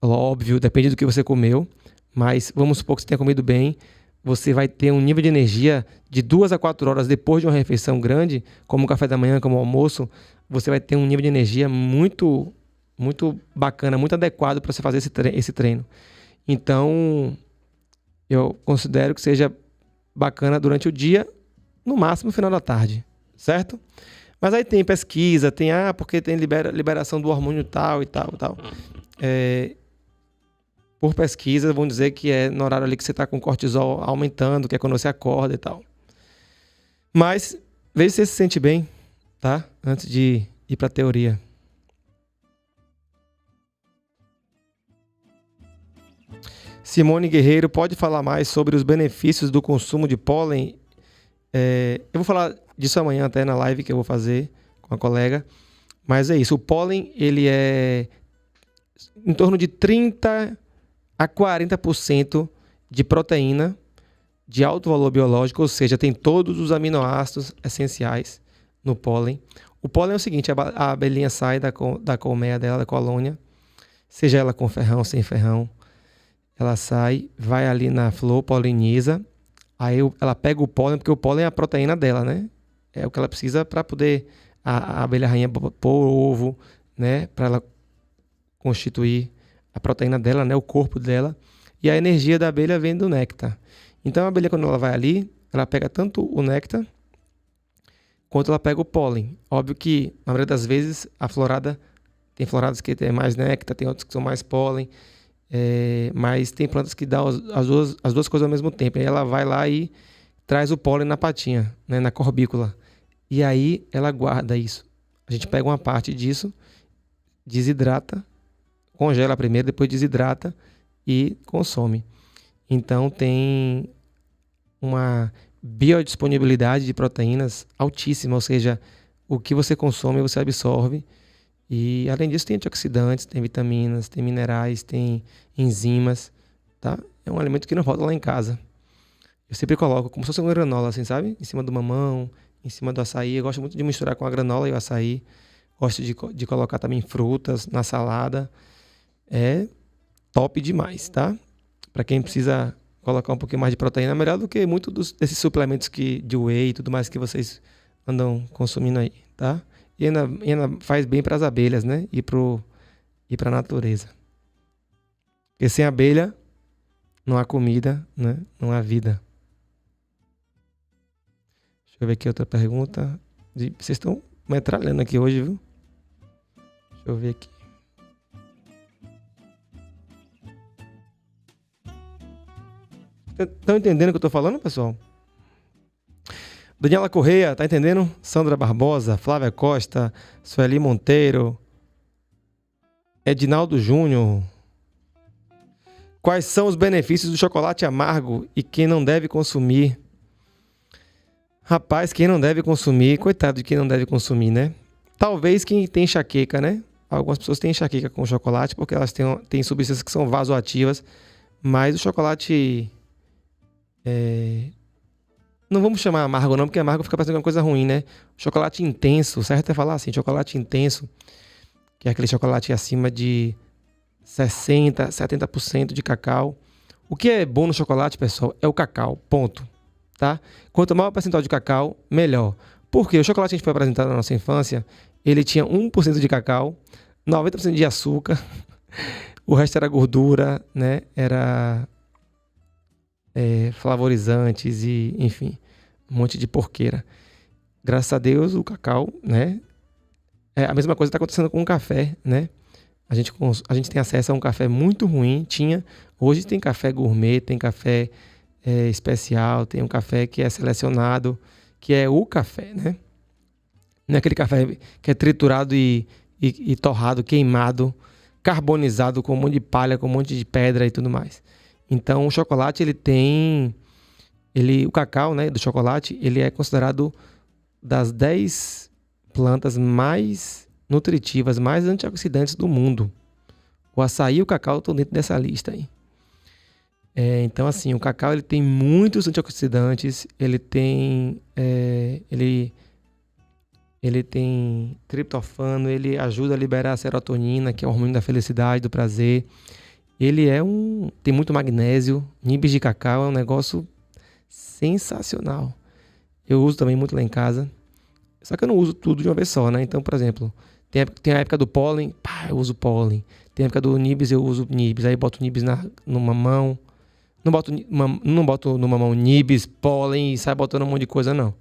óbvio, depende do que você comeu, mas vamos supor que você tenha comido bem, você vai ter um nível de energia de 2 a 4 horas depois de uma refeição grande, como o café da manhã, como o almoço, você vai ter um nível de energia muito, muito bacana, muito adequado para você fazer esse treino. Então, eu considero que seja bacana durante o dia, no máximo no final da tarde, certo? Mas aí tem pesquisa, porque tem liberação do hormônio tal e tal e tal. Por pesquisa, vão dizer que é no horário ali que você está com o cortisol aumentando, que é quando você acorda e tal. Mas, veja se você se sente bem, tá? Antes de ir para a teoria. Simone Guerreiro, pode falar mais sobre os benefícios do consumo de pólen? Eu vou falar disso amanhã até na live que eu vou fazer com a colega. Mas é isso, o pólen, ele é em torno de 30 a 40% de proteína de alto valor biológico, ou seja, tem todos os aminoácidos essenciais no pólen. O pólen é o seguinte, a abelhinha sai da colmeia dela, da colônia, seja ela com ferrão, sem ferrão, ela sai, vai ali na flor, poliniza, aí ela pega o pólen, porque o pólen é a proteína dela, né? É o que ela precisa para poder a abelha rainha pôr ovo, né, para ela constituir a proteína dela, né, o corpo dela, e a energia da abelha vem do néctar. Então a abelha, quando ela vai ali, ela pega tanto o néctar quanto ela pega o pólen. Óbvio que, na maioria das vezes, a florada, tem floradas que tem mais néctar, tem outras que são mais pólen, mas tem plantas que dão as duas coisas ao mesmo tempo. Aí ela vai lá e traz o pólen na patinha, né, na corbícula. E aí ela guarda isso. A gente pega uma parte disso, desidrata, congela primeiro, depois desidrata e consome. Então tem uma biodisponibilidade de proteínas altíssima, ou seja, o que você consome você absorve. E além disso tem antioxidantes, tem vitaminas, tem minerais, tem enzimas, tá? É um alimento que não falta lá em casa. Eu sempre coloco como se fosse uma granola, assim, sabe? Em cima do mamão, em cima do açaí. Eu gosto muito de misturar com a granola e o açaí. Gosto de colocar também frutas na salada. É top demais, tá? Para quem precisa colocar um pouquinho mais de proteína, é melhor do que muitos desses suplementos de whey e tudo mais que vocês andam consumindo aí, tá? E ainda faz bem para as abelhas, né? E para a natureza. Porque sem abelha não há comida, né? Não há vida. Deixa eu ver aqui outra pergunta. Vocês estão metralhando aqui hoje, viu? Deixa eu ver aqui. Estão entendendo o que eu estou falando, pessoal? Daniela Correia, tá entendendo? Sandra Barbosa, Flávia Costa, Sueli Monteiro, Edinaldo Júnior. Quais são os benefícios do chocolate amargo e quem não deve consumir? Rapaz, quem não deve consumir, coitado de quem não deve consumir, né? Talvez quem tem enxaqueca, né? Algumas pessoas têm enxaqueca com chocolate porque elas têm substâncias que são vasoativas, mas o chocolate... Não vamos chamar amargo não, porque amargo fica parecendo uma coisa ruim, né? Chocolate intenso, certo é falar assim, chocolate intenso, que é aquele chocolate acima de 60%, 70% de cacau. O que é bom no chocolate, pessoal, é o cacau, ponto. Tá? Quanto maior o percentual de cacau, melhor. Porque o chocolate que a gente foi apresentado na nossa infância, ele tinha 1% de cacau, 90% de açúcar, o resto era gordura, né? Era flavorizantes e, enfim, um monte de porqueira. Graças a Deus, o cacau, né? A mesma coisa está acontecendo com o café, né? A gente tem acesso a um café muito ruim, hoje tem café gourmet, tem café especial, tem um café que é selecionado, que é o café, né? Não é aquele café que é triturado e torrado, queimado, carbonizado com um monte de palha, com um monte de pedra e tudo mais. Então, o chocolate, o cacau, né, do chocolate, ele é considerado das 10 plantas mais nutritivas, mais antioxidantes do mundo. O açaí e o cacau estão dentro dessa lista aí. Então, assim, o cacau ele tem muitos antioxidantes, ele tem triptofano, ele ajuda a liberar a serotonina, que é o hormônio da felicidade, do prazer. Ele tem muito magnésio, nibs de cacau, é um negócio sensacional. Eu uso também muito lá em casa, só que eu não uso tudo de uma vez só, né? Então, por exemplo, tem a época do pólen, eu uso pólen. Tem a época do nibs, eu uso nibs. Aí boto nibs no mamão. Não boto no mamão nibs, pólen e sai botando um monte de coisa, não.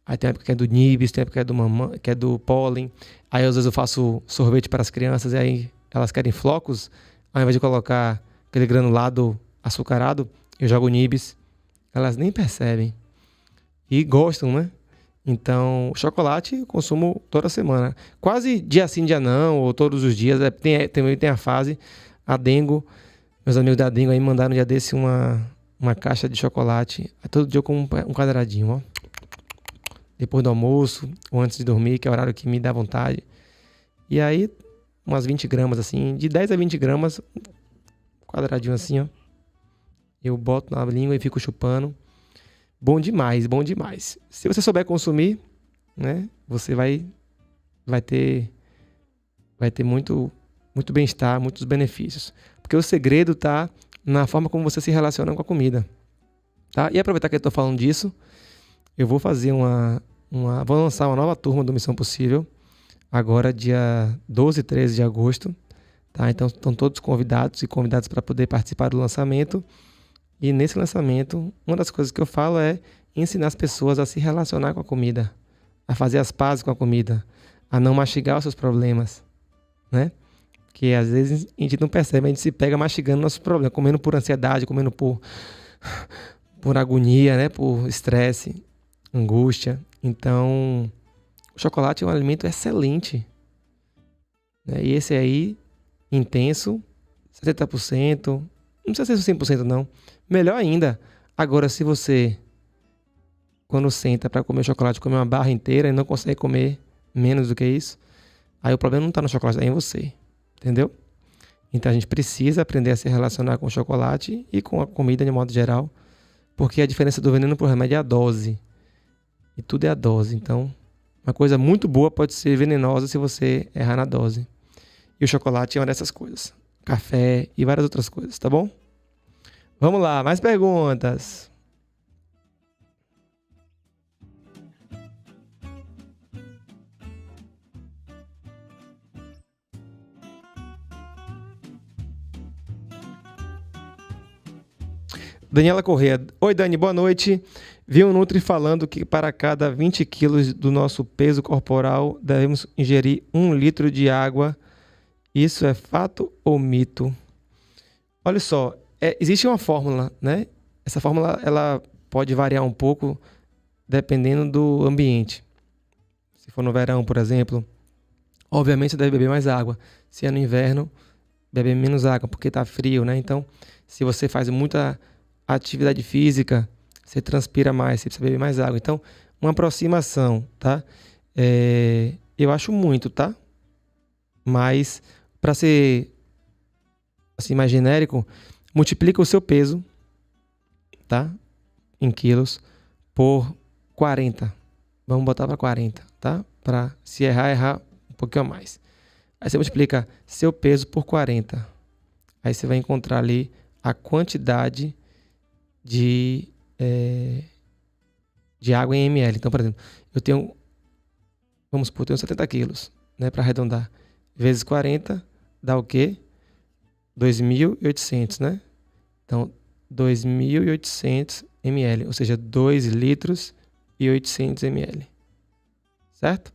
Aí tem a época que é do nibs, tem a época que é do mamão, que é do pólen. Aí às vezes eu faço sorvete para as crianças e aí elas querem flocos. Ao invés de colocar aquele granulado açucarado, eu jogo nibs. Elas nem percebem. E gostam, né? Então, chocolate eu consumo toda semana. Quase dia sim, dia não, ou todos os dias. Tem a fase. A Dengo, meus amigos da Dengo aí mandaram um dia desse uma caixa de chocolate. Todo dia eu como um quadradinho, ó. Depois do almoço, ou antes de dormir, que é o horário que me dá vontade. E aí, umas 20 gramas, assim, de 10 a 20 gramas, quadradinho assim, ó. Eu boto na língua e fico chupando. Bom demais, bom demais. Se você souber consumir, né, você vai ter muito bem-estar, muitos benefícios. Porque o segredo tá na forma como você se relaciona com a comida, tá? E aproveitar que eu tô falando disso, eu vou fazer vou lançar uma nova turma do Missão Possível. agora dia 12 e 13 de agosto. Tá? Então estão todos convidados e convidadas para poder participar do lançamento. E nesse lançamento, uma das coisas que eu falo é ensinar as pessoas a se relacionar com a comida, a fazer as pazes com a comida, a não mastigar os seus problemas, né? Que às vezes a gente não percebe, a gente se pega mastigando nossos problemas, comendo por ansiedade, comendo por agonia, né? Por estresse, angústia. Então, o chocolate é um alimento excelente, né? E esse aí, intenso, 70%, não precisa ser 100% não. Melhor ainda, agora se você, quando senta para comer chocolate, comer uma barra inteira e não consegue comer menos do que isso, aí o problema não está no chocolate, é em você, entendeu? Então a gente precisa aprender a se relacionar com o chocolate e com a comida de modo geral, porque a diferença do veneno pro remédio é a dose. E tudo é a dose. Então, uma coisa muito boa pode ser venenosa se você errar na dose. E o chocolate é uma dessas coisas. Café e várias outras coisas, tá bom? Vamos lá, mais perguntas. Daniela Corrêa. Oi, Dani, boa noite. Vi um Nutri falando que para cada 20 quilos do nosso peso corporal devemos ingerir 1 litro de água. Isso é fato ou mito? Olha só, existe uma fórmula, né? Essa fórmula ela pode variar um pouco dependendo do ambiente. Se for no verão, por exemplo, obviamente você deve beber mais água. Se é no inverno, bebe menos água, porque está frio, né? Então, se você faz muita atividade física, você transpira mais, você precisa beber mais água. Então, uma aproximação, tá? Eu acho muito, tá? Mas, para ser assim, mais genérico, multiplica o seu peso, tá? Em quilos, por 40. Vamos botar para 40, tá? Para se errar um pouquinho a mais. Aí você multiplica seu peso por 40. Aí você vai encontrar ali a quantidade de água em ml. Então, por exemplo, vamos supor, eu tenho 70 quilos, né? Para arredondar. Vezes 40 dá o quê? 2.800, né? Então, 2.800 ml, ou seja, 2 litros e 800 ml. Certo?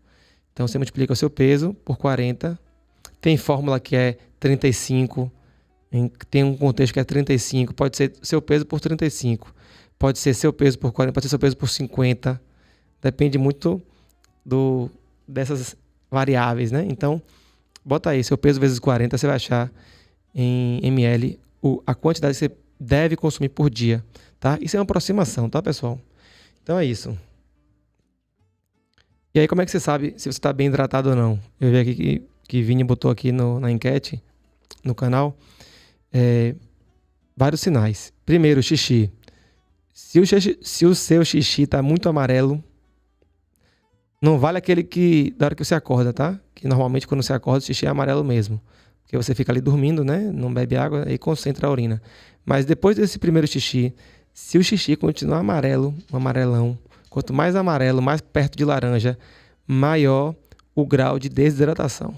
Então, você multiplica o seu peso por 40. Tem fórmula que é 35. Tem um contexto que é 35. Pode ser seu peso por 35. Pode ser seu peso por 40. Pode ser seu peso por 50. Depende muito dessas variáveis, né? Então, bota aí, seu peso vezes 40, você vai achar em ml a quantidade que você deve consumir por dia, tá? Isso é uma aproximação, tá, pessoal? Então é isso. E aí, como é que você sabe se você está bem hidratado ou não? Eu vi aqui que Vini botou aqui na enquete, no canal, vários sinais. Primeiro, xixi. Se o seu xixi está muito amarelo, não vale aquele que da hora que você acorda, tá? Que normalmente quando você acorda, o xixi é amarelo mesmo. Porque você fica ali dormindo, né? Não bebe água e concentra a urina. Mas depois desse primeiro xixi, se o xixi continuar amarelo, um amarelão, quanto mais amarelo, mais perto de laranja, maior o grau de desidratação.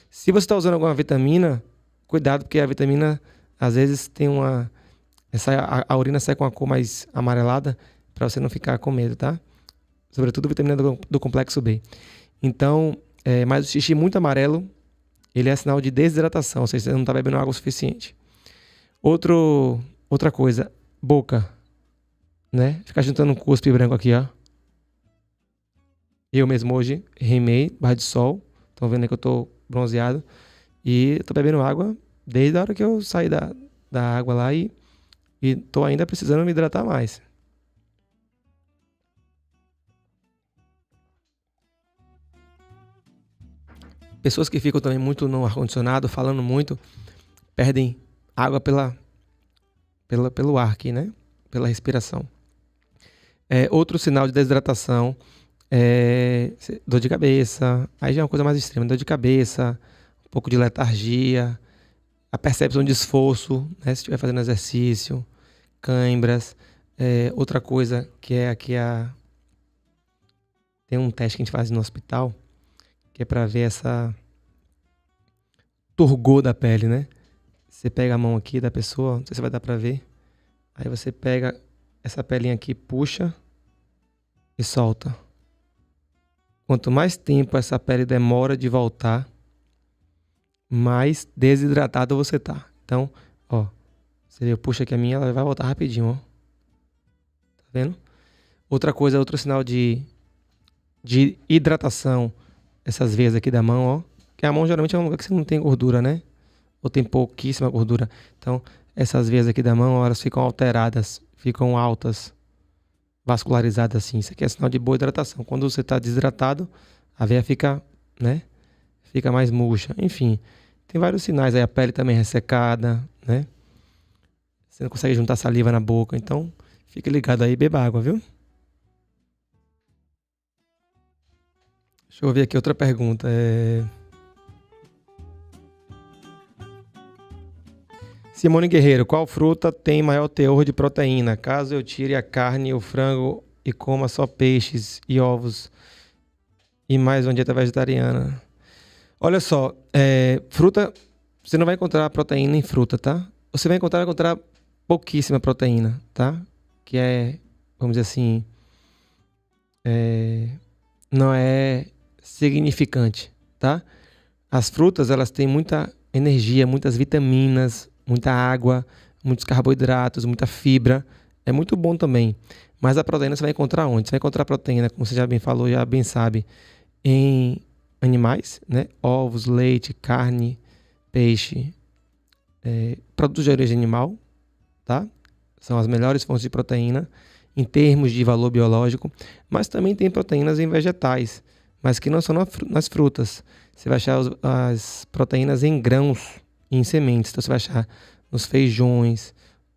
Se você está usando alguma vitamina, cuidado, porque a vitamina às vezes tem a urina sai com a cor mais amarelada, para você não ficar com medo, tá? Sobretudo a vitamina do complexo B. Então, mas o xixi muito amarelo, ele é sinal de desidratação, ou seja, você não está bebendo água o suficiente. Outra coisa, boca, né? Ficar juntando um cuspe branco aqui, ó. Eu mesmo hoje rimei, barra de sol. Estão vendo aí que eu tô bronzeado. E tô bebendo água desde a hora que eu saí da água lá e tô ainda precisando me hidratar mais. Pessoas que ficam também muito no ar-condicionado, falando muito, perdem água pelo ar aqui, né? Pela respiração. Outro sinal de desidratação é dor de cabeça. Aí já é uma coisa mais extrema. Dor de cabeça, um pouco de letargia, a percepção de esforço, né? Se estiver fazendo exercício, cãibras. Outra coisa que é aqui tem um teste que a gente faz no hospital, que é para ver essa turgor da pele, né? Você pega a mão aqui da pessoa, não sei se vai dar para ver. Aí você pega essa pelinha aqui, puxa e solta. Quanto mais tempo essa pele demora de voltar, mais desidratado você tá. Então, ó, eu puxo aqui a minha, ela vai voltar rapidinho, ó. Tá vendo? Outra coisa, outro sinal de hidratação, essas veias aqui da mão, ó. Que a mão geralmente é um lugar que você não tem gordura, né? Ou tem pouquíssima gordura. Então, essas veias aqui da mão, ó, elas ficam alteradas, ficam altas, vascularizadas assim. Isso aqui é sinal de boa hidratação. Quando você está desidratado, a veia fica, né? Fica mais murcha. Enfim, tem vários sinais aí. A pele também ressecada, né? Você não consegue juntar saliva na boca. Então, fique ligado aí e beba água, viu? Deixa eu ver aqui outra pergunta. Simone Guerreiro, qual fruta tem maior teor de proteína? Caso eu tire a carne, o frango e coma só peixes e ovos e mais uma dieta vegetariana. Olha só, fruta, você não vai encontrar proteína em fruta, tá? Você vai encontrar pouquíssima proteína, tá? Que é, vamos dizer assim, não é significante, tá? As frutas, elas têm muita energia, muitas vitaminas, muita água, muitos carboidratos, muita fibra. É muito bom também. Mas a proteína você vai encontrar onde? Você vai encontrar proteína, como você já bem falou, já bem sabe, em animais, né? Ovos, leite, carne, peixe, produtos de origem animal, tá? São as melhores fontes de proteína em termos de valor biológico, mas também tem proteínas em vegetais, mas que não são nas frutas. Você vai achar as proteínas em grãos e em sementes. Então você vai achar nos feijões,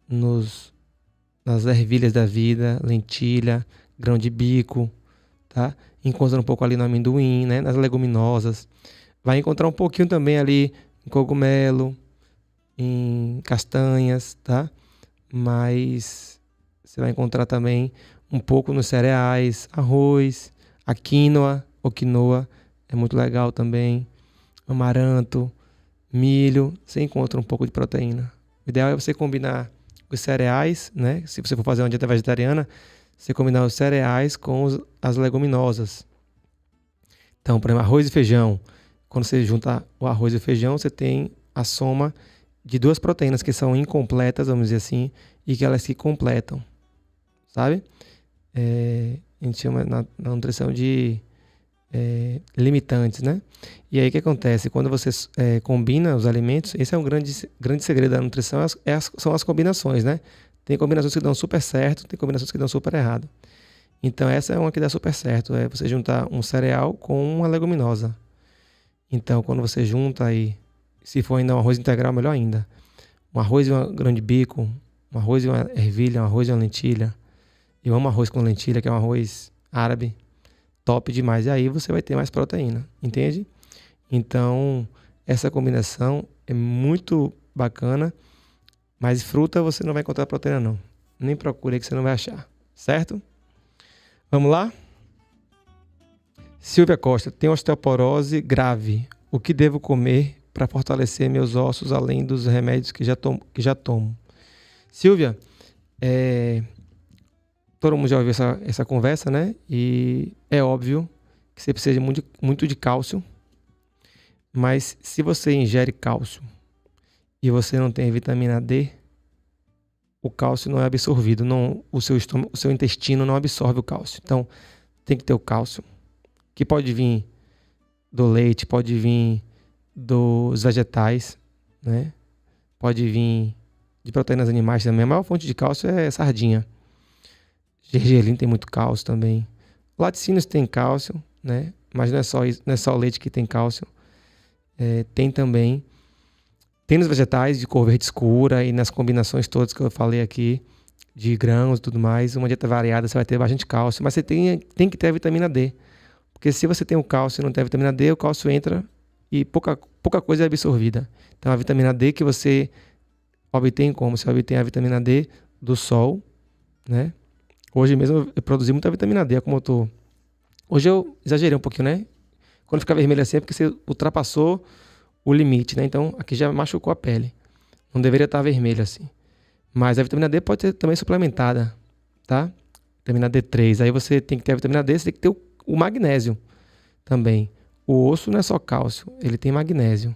nas ervilhas da vida, lentilha, grão de bico, tá? Encontra um pouco ali no amendoim, né? Nas leguminosas. Vai encontrar um pouquinho também ali em cogumelo, em castanhas, tá? Mas você vai encontrar também um pouco nos cereais, arroz, a quinoa ou quinoa é muito legal também, amaranto, milho, você encontra um pouco de proteína. O ideal é você combinar os cereais, né? Se você for fazer uma dieta vegetariana, você combinar os cereais com as leguminosas. Então, por exemplo, arroz e feijão. Quando você junta o arroz e o feijão, você tem a soma de duas proteínas que são incompletas, vamos dizer assim, e que elas se completam, sabe? A gente chama na nutrição de limitantes, né? E aí o que acontece? Quando você combina os alimentos, esse é um grande segredo da nutrição, são as combinações, né? Tem combinações que dão super certo, tem combinações que dão super errado. Então essa é uma que dá super certo, é você juntar um cereal com uma leguminosa. Então quando você junta aí, se for ainda um arroz integral, melhor ainda. Um arroz e um grão de bico, um arroz e uma ervilha, um arroz e uma lentilha. Eu amo arroz com lentilha, que é um arroz árabe. Top demais. E aí você vai ter mais proteína, entende? Então, essa combinação é muito bacana. Mas fruta você não vai encontrar proteína, não. Nem procure que você não vai achar. Certo? Vamos lá? Silvia Costa, tem osteoporose grave. O que devo comer para fortalecer meus ossos, além dos remédios que já tomo? Silvia, todo mundo já ouviu essa conversa, né? E é óbvio que você precisa muito de cálcio. Mas se você ingere cálcio e você não tem vitamina D, o cálcio não é absorvido. O seu intestino não absorve o cálcio. Então, tem que ter o cálcio, que pode vir do leite, pode vir dos vegetais, né? Pode vir de proteínas animais também. A maior fonte de cálcio é sardinha. Gergelim tem muito cálcio também. Laticínios tem cálcio, né? Mas não é só o leite que tem cálcio. Tem também. Tem nos vegetais de cor verde escura e nas combinações todas que eu falei aqui, de grãos e tudo mais. Uma dieta variada, você vai ter bastante cálcio. Mas você tem que ter a vitamina D. Porque se você tem o cálcio e não tem a vitamina D, o cálcio entra e pouca coisa é absorvida. Então a vitamina D que você obtém como? Você obtém a vitamina D do sol, né? Hoje mesmo eu produzi muita vitamina D, como eu tô. Hoje eu exagerei um pouquinho, né? Quando fica vermelho assim é porque você ultrapassou o limite, né? Então aqui já machucou a pele. Não deveria estar vermelho assim. Mas a vitamina D pode ser também suplementada, tá? Vitamina D3. Aí você tem que ter a vitamina D, você tem que ter o magnésio também. O osso não é só cálcio, ele tem magnésio.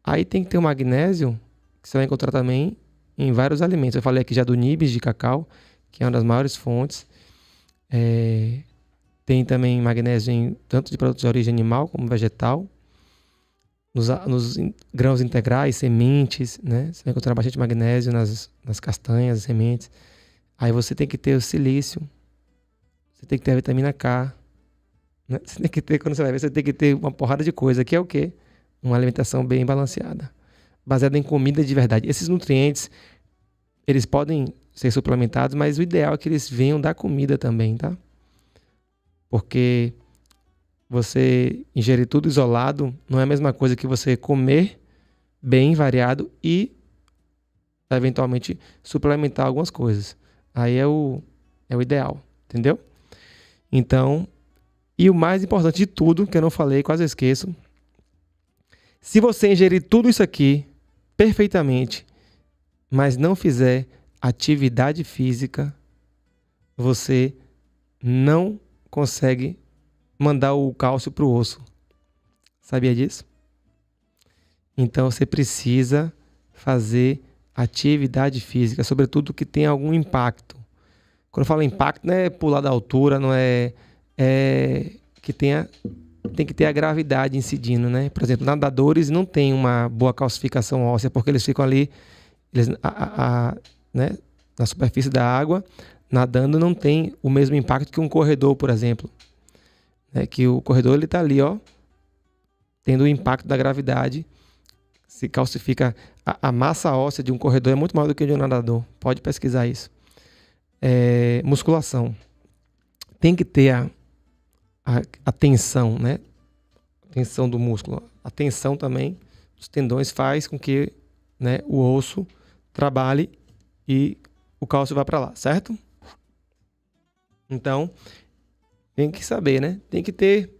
Aí tem que ter o magnésio, que você vai encontrar também em vários alimentos. Eu falei aqui já do nibs de cacau, que é uma das maiores fontes. Tem também magnésio em tanto de produtos de origem animal como vegetal. Nos grãos integrais, sementes, né? Você vai encontrar bastante magnésio nas castanhas, sementes. Aí você tem que ter o silício. Você tem que ter a vitamina K. Né? Você tem que ter, quando você vai ver, você tem que ter uma porrada de coisa, que é o quê? Uma alimentação bem balanceada, baseada em comida de verdade. Esses nutrientes, eles podem ser suplementados, mas o ideal é que eles venham da comida também, tá? Porque você ingerir tudo isolado não é a mesma coisa que você comer bem variado e eventualmente suplementar algumas coisas. Aí é o ideal, entendeu? Então, e o mais importante de tudo, que eu não falei, quase esqueço. Se você ingerir tudo isso aqui perfeitamente, mas não fizer atividade física, você não consegue mandar o cálcio para o osso. Sabia disso? Então você precisa fazer atividade física, sobretudo que tenha algum impacto. Quando eu falo impacto, não é pular da altura, não é que tem que ter a gravidade incidindo, né? Por exemplo, nadadores não têm uma boa calcificação óssea, porque eles ficam ali, né, na superfície da água, nadando, não tem o mesmo impacto que um corredor, por exemplo. Que o corredor ele está ali, ó, tendo o impacto da gravidade, se calcifica. A massa óssea de um corredor é muito maior do que de um nadador. Pode pesquisar isso. Musculação. Tem que ter a tensão, né? A tensão do músculo. A tensão também dos tendões faz com que, né, o osso trabalhe e o cálcio vá para lá, certo? Então, tem que saber, né? Tem que ter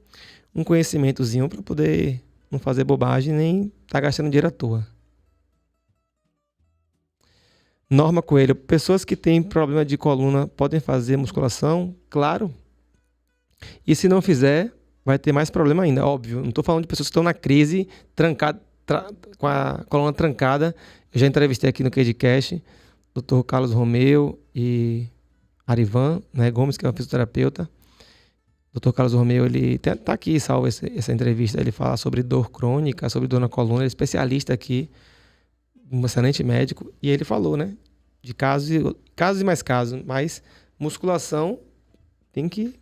um conhecimentozinho para poder não fazer bobagem nem estar gastando dinheiro à toa. Norma Coelho. Pessoas que têm problema de coluna podem fazer musculação? Claro. E se não fizer, vai ter mais problema ainda, óbvio. Não estou falando de pessoas que estão na crise, com a coluna trancada. Eu já entrevistei aqui no KidCast Dr. Carlos Romeu e Arivan, né, Gomes, que é um fisioterapeuta. Dr. Carlos Romeu, ele está aqui, salvo essa entrevista. Ele fala sobre dor crônica, sobre dor na coluna. Ele é especialista aqui, um excelente médico. E ele falou, né, de casos e mais casos. Mas musculação tem que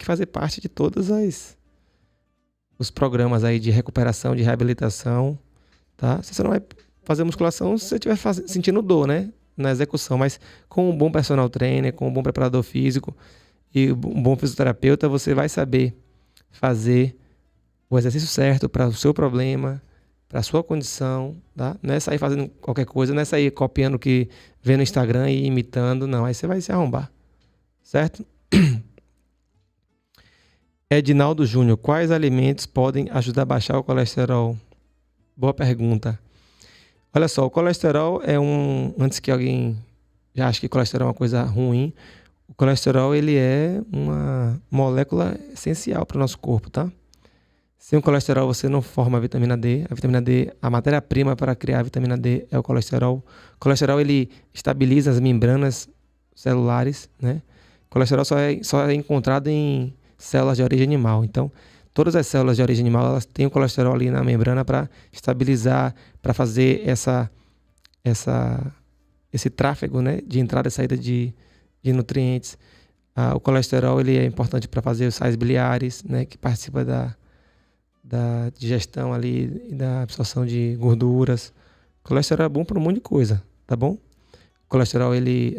fazer parte de todos os programas aí de recuperação, de reabilitação, tá? Você não vai fazer musculação se você estiver sentindo dor, né, na execução. Mas com um bom personal trainer, com um bom preparador físico e um bom fisioterapeuta, você vai saber fazer o exercício certo para o seu problema, para a sua condição, tá? Não é sair fazendo qualquer coisa, não é sair copiando o que vê no Instagram e imitando, não. Aí você vai se arrombar, certo? Edinaldo Júnior, quais alimentos podem ajudar a baixar o colesterol? Boa pergunta. Olha só, o colesterol antes que alguém já ache que colesterol é uma coisa ruim, o colesterol ele é uma molécula essencial para o nosso corpo, tá? Sem o colesterol você não forma a vitamina D. A vitamina D, a matéria-prima para criar a vitamina D é o colesterol. O colesterol ele estabiliza as membranas celulares, né? O colesterol só é encontrado em células de origem animal. Então, todas as células de origem animal elas têm o colesterol ali na membrana para estabilizar, para fazer esse tráfego, né, de entrada e saída de nutrientes. O colesterol ele é importante para fazer os sais biliares, né, que participa da digestão ali e da absorção de gorduras. O colesterol é bom para um monte de coisa, tá bom? O colesterol,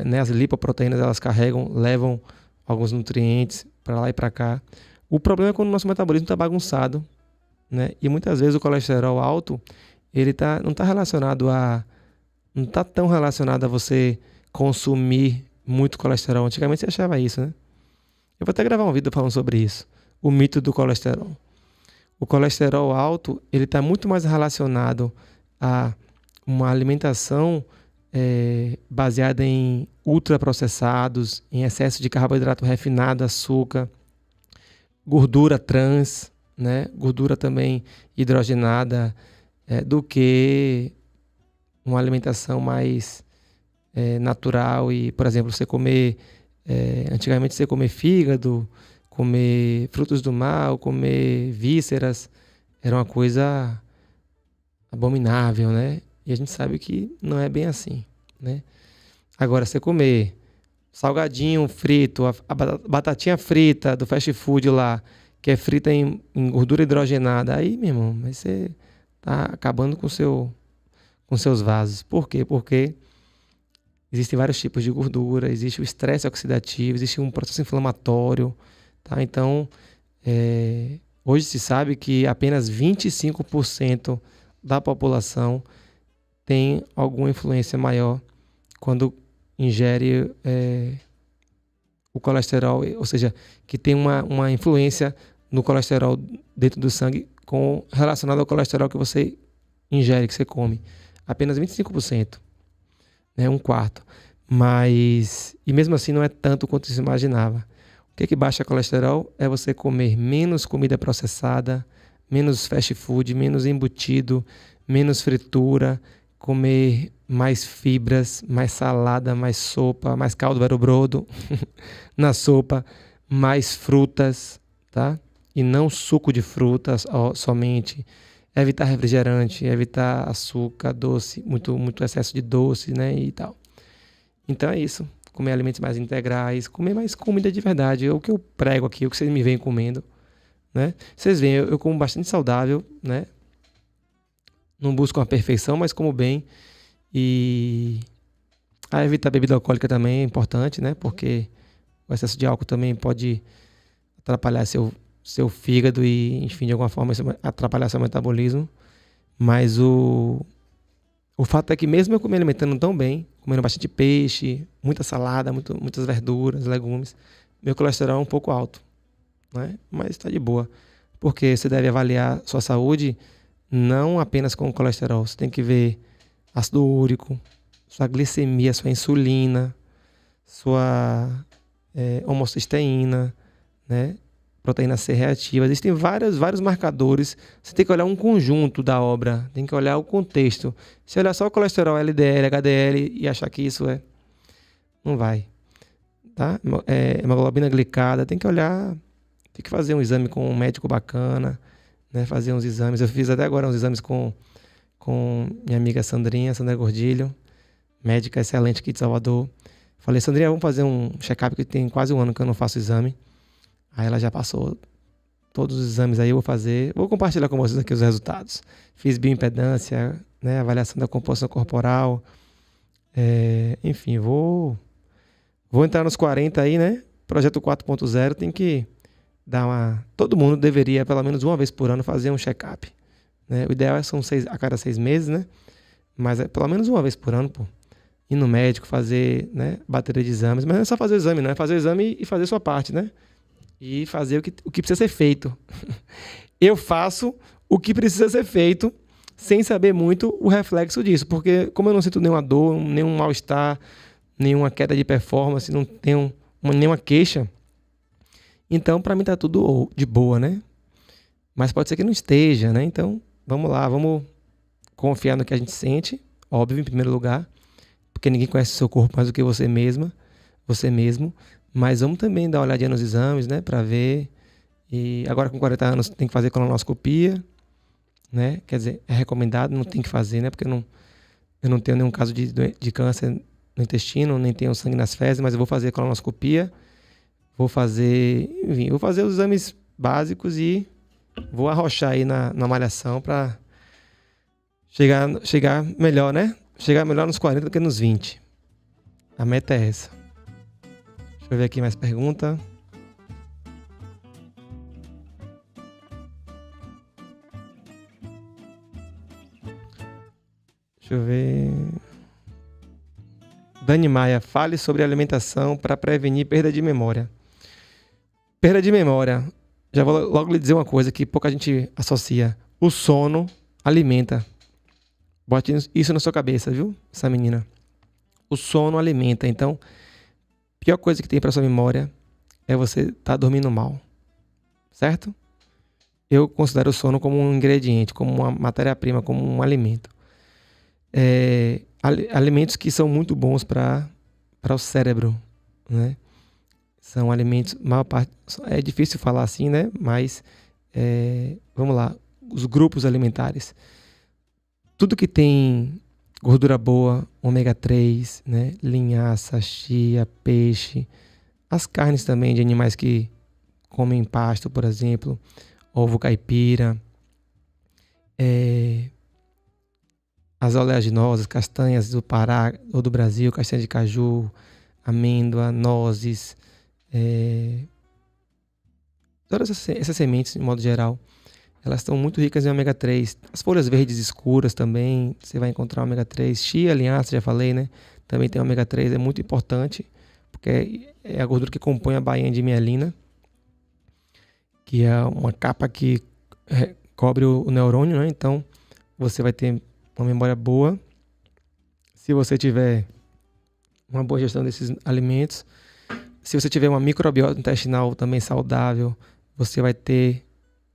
né, as lipoproteínas, elas levam alguns nutrientes para lá e para cá. O problema é quando o nosso metabolismo está bagunçado, né? E muitas vezes o colesterol alto, ele não está tão relacionado a você consumir muito colesterol. Antigamente você achava isso, né? Eu vou até gravar um vídeo falando sobre isso. O mito do colesterol. O colesterol alto, ele está muito mais relacionado a uma alimentação baseada em ultraprocessados, em excesso de carboidrato refinado, açúcar, gordura trans, né? Gordura também hidrogenada, do que uma alimentação mais natural e, por exemplo, você comer... antigamente você comer fígado, comer frutos do mar, comer vísceras, era uma coisa abominável, né? E a gente sabe que não é bem assim, né? Agora, você comer salgadinho frito, a batatinha frita do fast food lá, que é frita em gordura hidrogenada, aí, meu irmão, mas você tá acabando com seus vasos. Por quê? Porque existem vários tipos de gordura, existe o estresse oxidativo, existe um processo inflamatório, tá? Então, hoje se sabe que apenas 25% da população tem alguma influência maior quando ingere o colesterol, ou seja, que tem uma influência no colesterol dentro do sangue relacionado ao colesterol que você ingere, que você come. Apenas 25%, né? Um quarto. E mesmo assim não é tanto quanto se imaginava. O que baixa colesterol é você comer menos comida processada, menos fast food, menos embutido, menos fritura, comer mais fibras, mais salada, mais sopa, mais caldo verobrodo na sopa, mais frutas, tá? E não suco de frutas somente. Evitar refrigerante, evitar açúcar, doce, muito excesso de doce, né? E tal. Então é isso. Comer alimentos mais integrais, comer mais comida de verdade. É o que eu prego aqui, o que vocês me veem comendo, né? Vocês veem, eu como bastante saudável, né? Não busco uma perfeição, mas como bem. E evitar bebida alcoólica também é importante, né? Porque o excesso de álcool também pode atrapalhar seu fígado e, enfim, de alguma forma atrapalhar seu metabolismo. Mas o fato é que mesmo eu me alimentando tão bem, comendo bastante peixe, muita salada, muitas verduras, legumes, meu colesterol é um pouco alto, né? Mas está de boa. Porque você deve avaliar sua saúde não apenas com o colesterol. Você tem que ver ácido úrico, sua glicemia, sua insulina, sua homocisteína, né? Proteína C reativa. Existem vários marcadores. Você tem que olhar um conjunto da obra, tem que olhar o contexto. Se olhar só o colesterol LDL, HDL e achar que isso não vai. Tá? Hemoglobina glicada, tem que olhar, tem que fazer um exame com um médico bacana, né? Fazer uns exames. Eu fiz até agora uns exames com minha amiga Sandra Gordilho, médica excelente aqui de Salvador. Falei, Sandrinha, vamos fazer um check-up, que tem quase um ano que eu não faço exame. Aí ela já passou todos os exames aí, eu vou fazer. Vou compartilhar com vocês aqui os resultados. Fiz bioimpedância, né, avaliação da composição corporal. Enfim, vou entrar nos 40 aí, né? Projeto 4.0 tem que dar todo mundo deveria, pelo menos uma vez por ano, fazer um check-up. Né? O ideal são a cada 6 meses, né? Mas pelo menos uma vez por ano, pô. Ir no médico, fazer, né, bateria de exames. Mas não é só fazer o exame, não. É fazer o exame e fazer a sua parte, né? E fazer o que precisa ser feito. Eu faço o que precisa ser feito sem saber muito o reflexo disso. Porque como eu não sinto nenhuma dor, nenhum mal-estar, nenhuma queda de performance, não tenho nenhuma queixa, então para mim tá tudo de boa, né? Mas pode ser que não esteja, né? Então vamos lá, vamos confiar no que a gente sente, óbvio, em primeiro lugar, porque ninguém conhece o seu corpo mais do que você mesmo. Mas vamos também dar uma olhadinha nos exames, né? Para ver. E agora com 40 anos tem que fazer colonoscopia, né? Quer dizer, é recomendado, não tem que fazer, né? Porque eu não tenho nenhum caso de câncer no intestino, nem tenho sangue nas fezes, mas eu vou fazer colonoscopia, vou fazer os exames básicos e vou arrochar aí na malhação para chegar melhor, né? Chegar melhor nos 40 do que nos 20. A meta é essa. Deixa eu ver aqui mais pergunta. Deixa eu ver. Dani Maia, fale sobre alimentação para prevenir perda de memória. Perda de memória. Já vou logo lhe dizer uma coisa que pouca gente associa. O sono alimenta. Bote isso na sua cabeça, viu? Essa menina. O sono alimenta. Então, a pior coisa que tem para sua memória é você estar dormindo mal. Certo? Eu considero o sono como um ingrediente, como uma matéria-prima, como um alimento. Alimentos que são muito bons para o cérebro, né? São alimentos, maior parte, é difícil falar assim, né? Mas, vamos lá, os grupos alimentares. Tudo que tem gordura boa, ômega 3, né? Linhaça, chia, peixe. As carnes também de animais que comem pasto, por exemplo. Ovo caipira. As oleaginosas, castanhas do Pará ou do Brasil, castanha de caju, amêndoa, nozes. Todas essas sementes, de modo geral, elas estão muito ricas em ômega 3. As folhas verdes escuras também, você vai encontrar ômega 3. Chia, linhaça, já falei, né? Também tem ômega 3, é muito importante, porque é a gordura que compõe a bainha de mielina, que é uma capa que cobre o neurônio, né? Então, você vai ter uma memória boa. Se você tiver uma boa gestão desses alimentos, se você tiver uma microbiota intestinal também saudável, você vai ter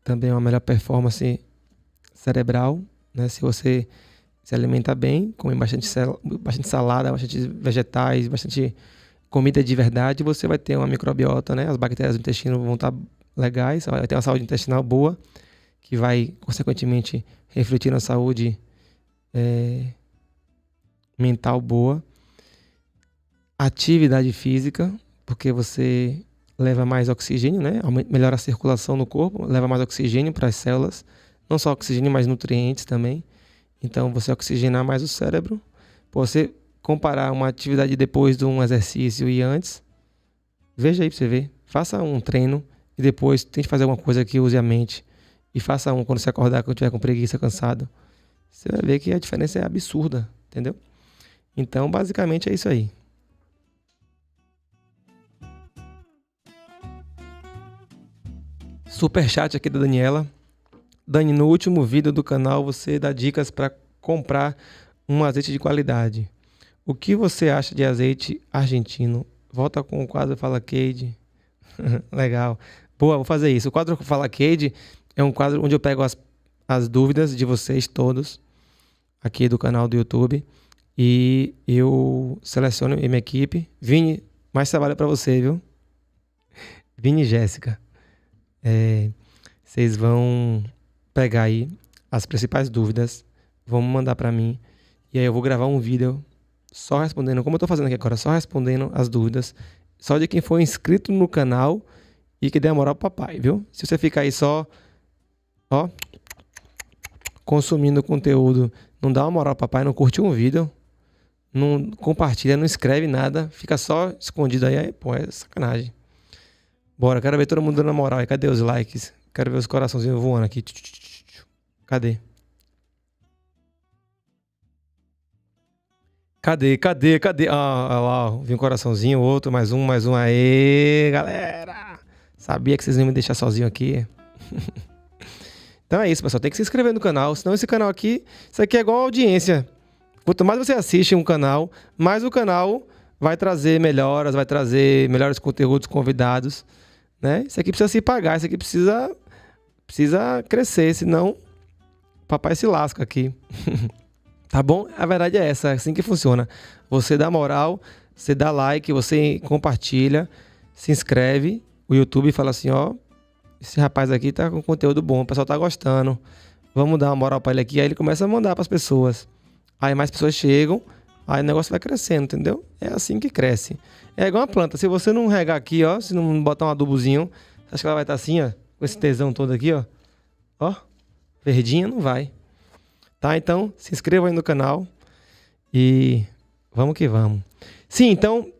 também uma melhor performance cerebral, né? Se você se alimenta bem, come bastante salada, bastante vegetais, bastante comida de verdade, você vai ter uma microbiota, né? As bactérias do intestino vão estar legais, vai ter uma saúde intestinal boa, que vai, consequentemente, refletir na saúde mental boa. Atividade física, porque você leva mais oxigênio, né? Melhora a circulação no corpo, leva mais oxigênio para as células, não só oxigênio, mas nutrientes também. Então, você oxigenar mais o cérebro. Você comparar uma atividade depois de um exercício e antes, veja aí para você ver. Faça um treino e depois tente fazer alguma coisa que use a mente. E faça um quando você acordar, quando estiver com preguiça, cansado. Você vai ver que a diferença é absurda, entendeu? Então, basicamente é isso aí. Superchat aqui da Daniela. Dani, no último vídeo do canal você dá dicas para comprar um azeite de qualidade. O que você acha de azeite argentino? Volta com o quadro Fala Cade. Legal. Boa, vou fazer isso. O quadro Fala Cade é um quadro onde eu pego as dúvidas de vocês todos aqui do canal do YouTube e eu seleciono em minha equipe. Vini, mais trabalho para você, viu? Vini e Jéssica. Vocês vão pegar aí as principais dúvidas, vão mandar para mim e aí eu vou gravar um vídeo só respondendo, como eu tô fazendo aqui agora, só respondendo as dúvidas, só de quem for inscrito no canal e que dê a moral pro papai, viu? Se você ficar aí só, consumindo conteúdo, não dá uma moral pro papai, não curte um vídeo, não compartilha, não escreve nada, fica só escondido aí, pô, é sacanagem. Bora, quero ver todo mundo dando moral aí. Cadê os likes? Quero ver os coraçãozinhos voando aqui. Cadê? Ah, lá, vi um coraçãozinho, outro, mais um. Aê, galera! Sabia que vocês não iam me deixar sozinho aqui. Então é isso, pessoal. Tem que se inscrever no canal, senão esse canal aqui, isso aqui é igual a audiência. Quanto mais você assiste um canal, mais o canal vai trazer melhoras, vai trazer melhores conteúdos, convidados, né? Isso aqui precisa se pagar, isso aqui precisa crescer, senão o papai se lasca aqui. Tá bom? A verdade é essa, é assim que funciona. Você dá moral, você dá like, você compartilha, se inscreve, o YouTube fala assim, ó, esse rapaz aqui tá com conteúdo bom, o pessoal tá gostando, vamos dar uma moral pra ele aqui, aí ele começa a mandar pras pessoas. Aí mais pessoas chegam, aí o negócio vai crescendo, entendeu? É assim que cresce. É igual uma planta, se você não regar aqui, ó, se não botar um adubozinho, você acha que ela vai estar assim, ó, com esse tesão todo aqui, ó. Ó, verdinha não vai. Tá? Então, se inscreva aí no canal e vamos que vamos. Sim, então,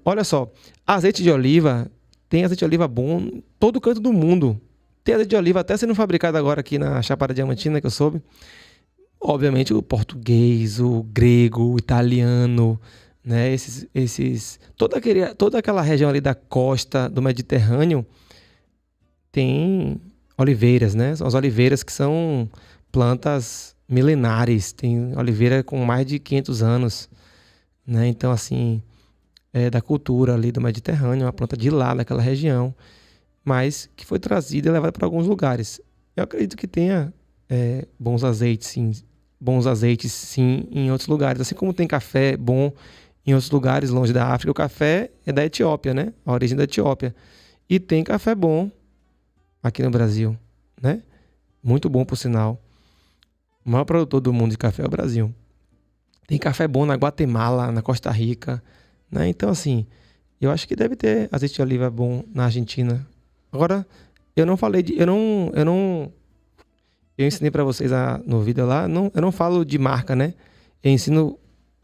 olha só, azeite de oliva, tem azeite de oliva bom em todo canto do mundo. Tem azeite de oliva até sendo fabricado agora aqui na Chapada Diamantina, que eu soube. Obviamente o português, o grego, o italiano, né? Toda aquela região ali da costa do Mediterrâneo tem oliveiras, né? São as oliveiras que são plantas milenares. Tem oliveira com mais de 500 anos, né? Então, assim, é da cultura ali do Mediterrâneo, uma planta de lá, daquela região, mas que foi trazida e levada para alguns lugares. Eu acredito que tenha bons azeites, sim, em outros lugares. Assim como tem café bom em outros lugares, longe da África. O café é da Etiópia, né? A origem da Etiópia. E tem café bom aqui no Brasil, né? Muito bom, por sinal. O maior produtor do mundo de café é o Brasil. Tem café bom na Guatemala, na Costa Rica, né? Então, assim, eu acho que deve ter azeite de oliva bom na Argentina. Agora, eu não falei de... Eu ensinei pra vocês no vídeo lá, eu não falo de marca, né? Eu ensino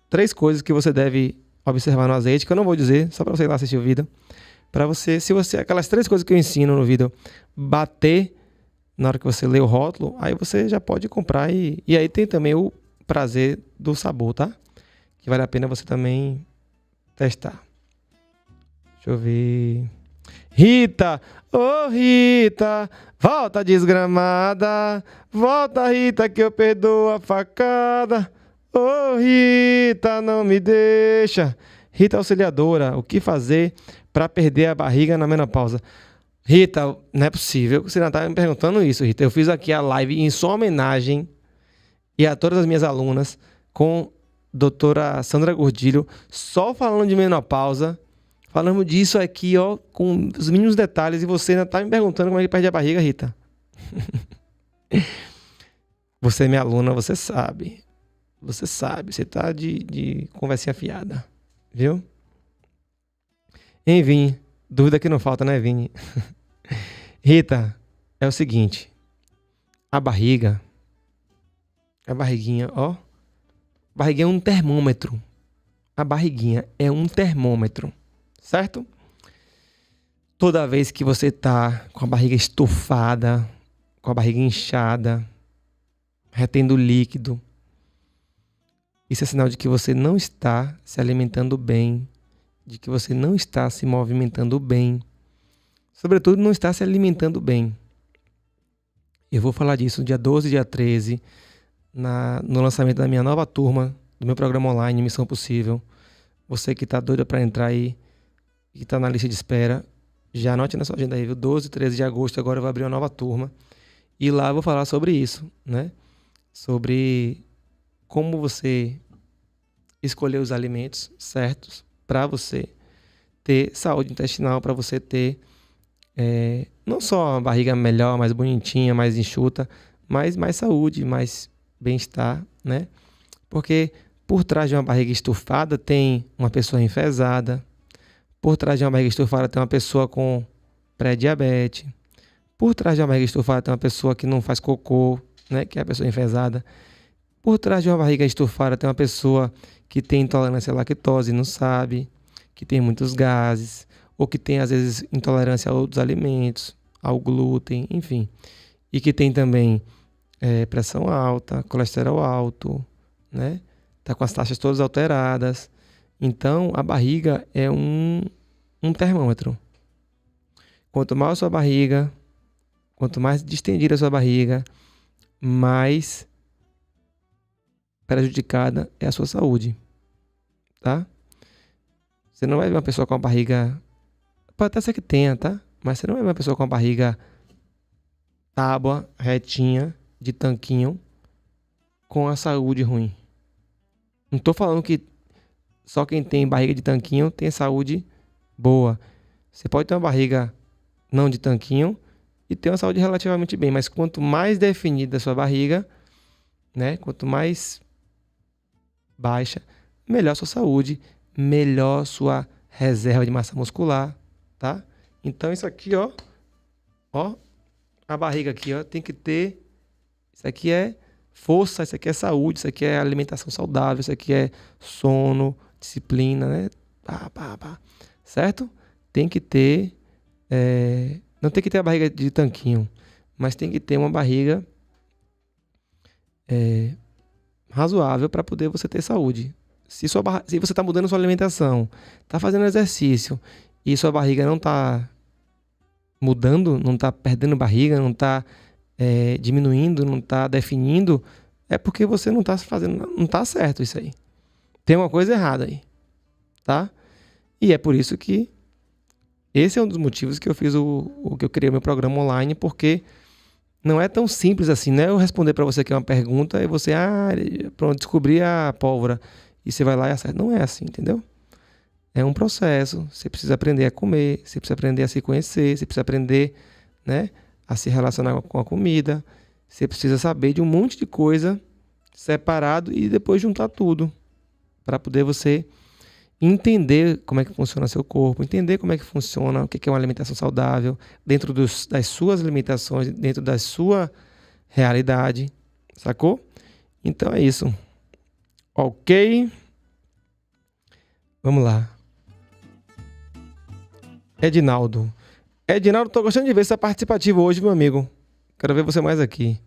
3 coisas que você deve observar no azeite, que eu não vou dizer, só pra você ir lá assistir o vídeo. Pra você, se você, aquelas 3 coisas que eu ensino no vídeo, bater na hora que você lê o rótulo, aí você já pode comprar e aí tem também o prazer do sabor, tá? Que vale a pena você também testar. Deixa eu ver. Rita! Ô Rita! Volta desgramada! Volta, Rita, que eu perdoo a facada! Ô Rita, não me deixa! Rita Auxiliadora, o que fazer para perder a barriga na menopausa? Rita, não é possível que você não está me perguntando isso, Rita. Eu fiz aqui a live em sua homenagem e a todas as minhas alunas com doutora Sandra Gordilho, só falando de menopausa. Falamos disso aqui, ó, com os mínimos detalhes, e você ainda tá me perguntando como é que perde a barriga, Rita. Você é minha aluna, você sabe. Você sabe, você tá de conversinha fiada, viu? Enfim, dúvida que não falta, né, Vini? Rita, é o seguinte. A barriguinha, ó. Barriguinha é um termômetro. A barriguinha é um termômetro. Certo? Toda vez que você tá com a barriga estufada, com a barriga inchada, retendo líquido, isso é sinal de que você não está se alimentando bem, de que você não está se movimentando bem, sobretudo não está se alimentando bem. Eu vou falar disso no dia 12 e dia 13, no lançamento da minha nova turma, do meu programa online, Missão Possível. Você que tá doida para entrar aí, que está na lista de espera, já anote na sua agenda aí, viu? 12 e 13 de agosto, agora eu vou abrir uma nova turma. E lá eu vou falar sobre isso, né? Sobre como você escolher os alimentos certos para você ter saúde intestinal, para você ter não só uma barriga melhor, mais bonitinha, mais enxuta, mas mais saúde, mais bem-estar, né? Porque por trás de uma barriga estufada tem uma pessoa enfesada. Por trás de uma barriga estufada tem uma pessoa com pré-diabetes. Por trás de uma barriga estufada tem uma pessoa que não faz cocô, né? Que é a pessoa enfesada. Por trás de uma barriga estufada tem uma pessoa que tem intolerância à lactose e não sabe, que tem muitos gases, ou que tem, às vezes, intolerância a outros alimentos, ao glúten, enfim. E que tem também pressão alta, colesterol alto, né? Tá com as taxas todas alteradas. Então, a barriga é um termômetro. Quanto maior a sua barriga, quanto mais distendida a sua barriga, mais prejudicada é a sua saúde, tá? Você não vai ver uma pessoa com a barriga... Pode até ser que tenha, tá? Mas você não vai ver uma pessoa com a barriga tábua, retinha, de tanquinho, com a saúde ruim. Não tô falando que só quem tem barriga de tanquinho tem saúde boa. Você pode ter uma barriga não de tanquinho e ter uma saúde relativamente bem. Mas quanto mais definida a sua barriga, né? Quanto mais baixa, melhor a sua saúde, melhor sua reserva de massa muscular, tá? Então isso aqui, ó, a barriga aqui, ó, tem que ter... Isso aqui é força, isso aqui é saúde, isso aqui é alimentação saudável, isso aqui é sono, disciplina, né? Certo? Tem que ter... não tem que ter a barriga de tanquinho, mas tem que ter uma barriga razoável para poder você ter saúde. Se você está mudando sua alimentação, está fazendo exercício e sua barriga não está mudando, não está perdendo barriga, não está diminuindo, não está definindo, é porque você não está fazendo, não está certo isso aí. Tem uma coisa errada aí, tá? E é por isso que esse é um dos motivos que eu fiz o que eu criei o meu programa online, porque não é tão simples assim, né? Eu responder para você aqui uma pergunta e você, pronto, descobri a pólvora e você vai lá e acerta. Não é assim, entendeu? É um processo. Você precisa aprender a comer, você precisa aprender a se conhecer, você precisa aprender, né, a se relacionar com a comida. Você precisa saber de um monte de coisa separado e depois juntar tudo para poder você entender como é que funciona seu corpo, entender como é que funciona, o que é uma alimentação saudável, dentro das suas limitações, dentro da sua realidade, sacou? Então é isso. Ok? Vamos lá. Edinaldo. Edinaldo, tô gostando de ver você tá participativo hoje, meu amigo. Quero ver você mais aqui.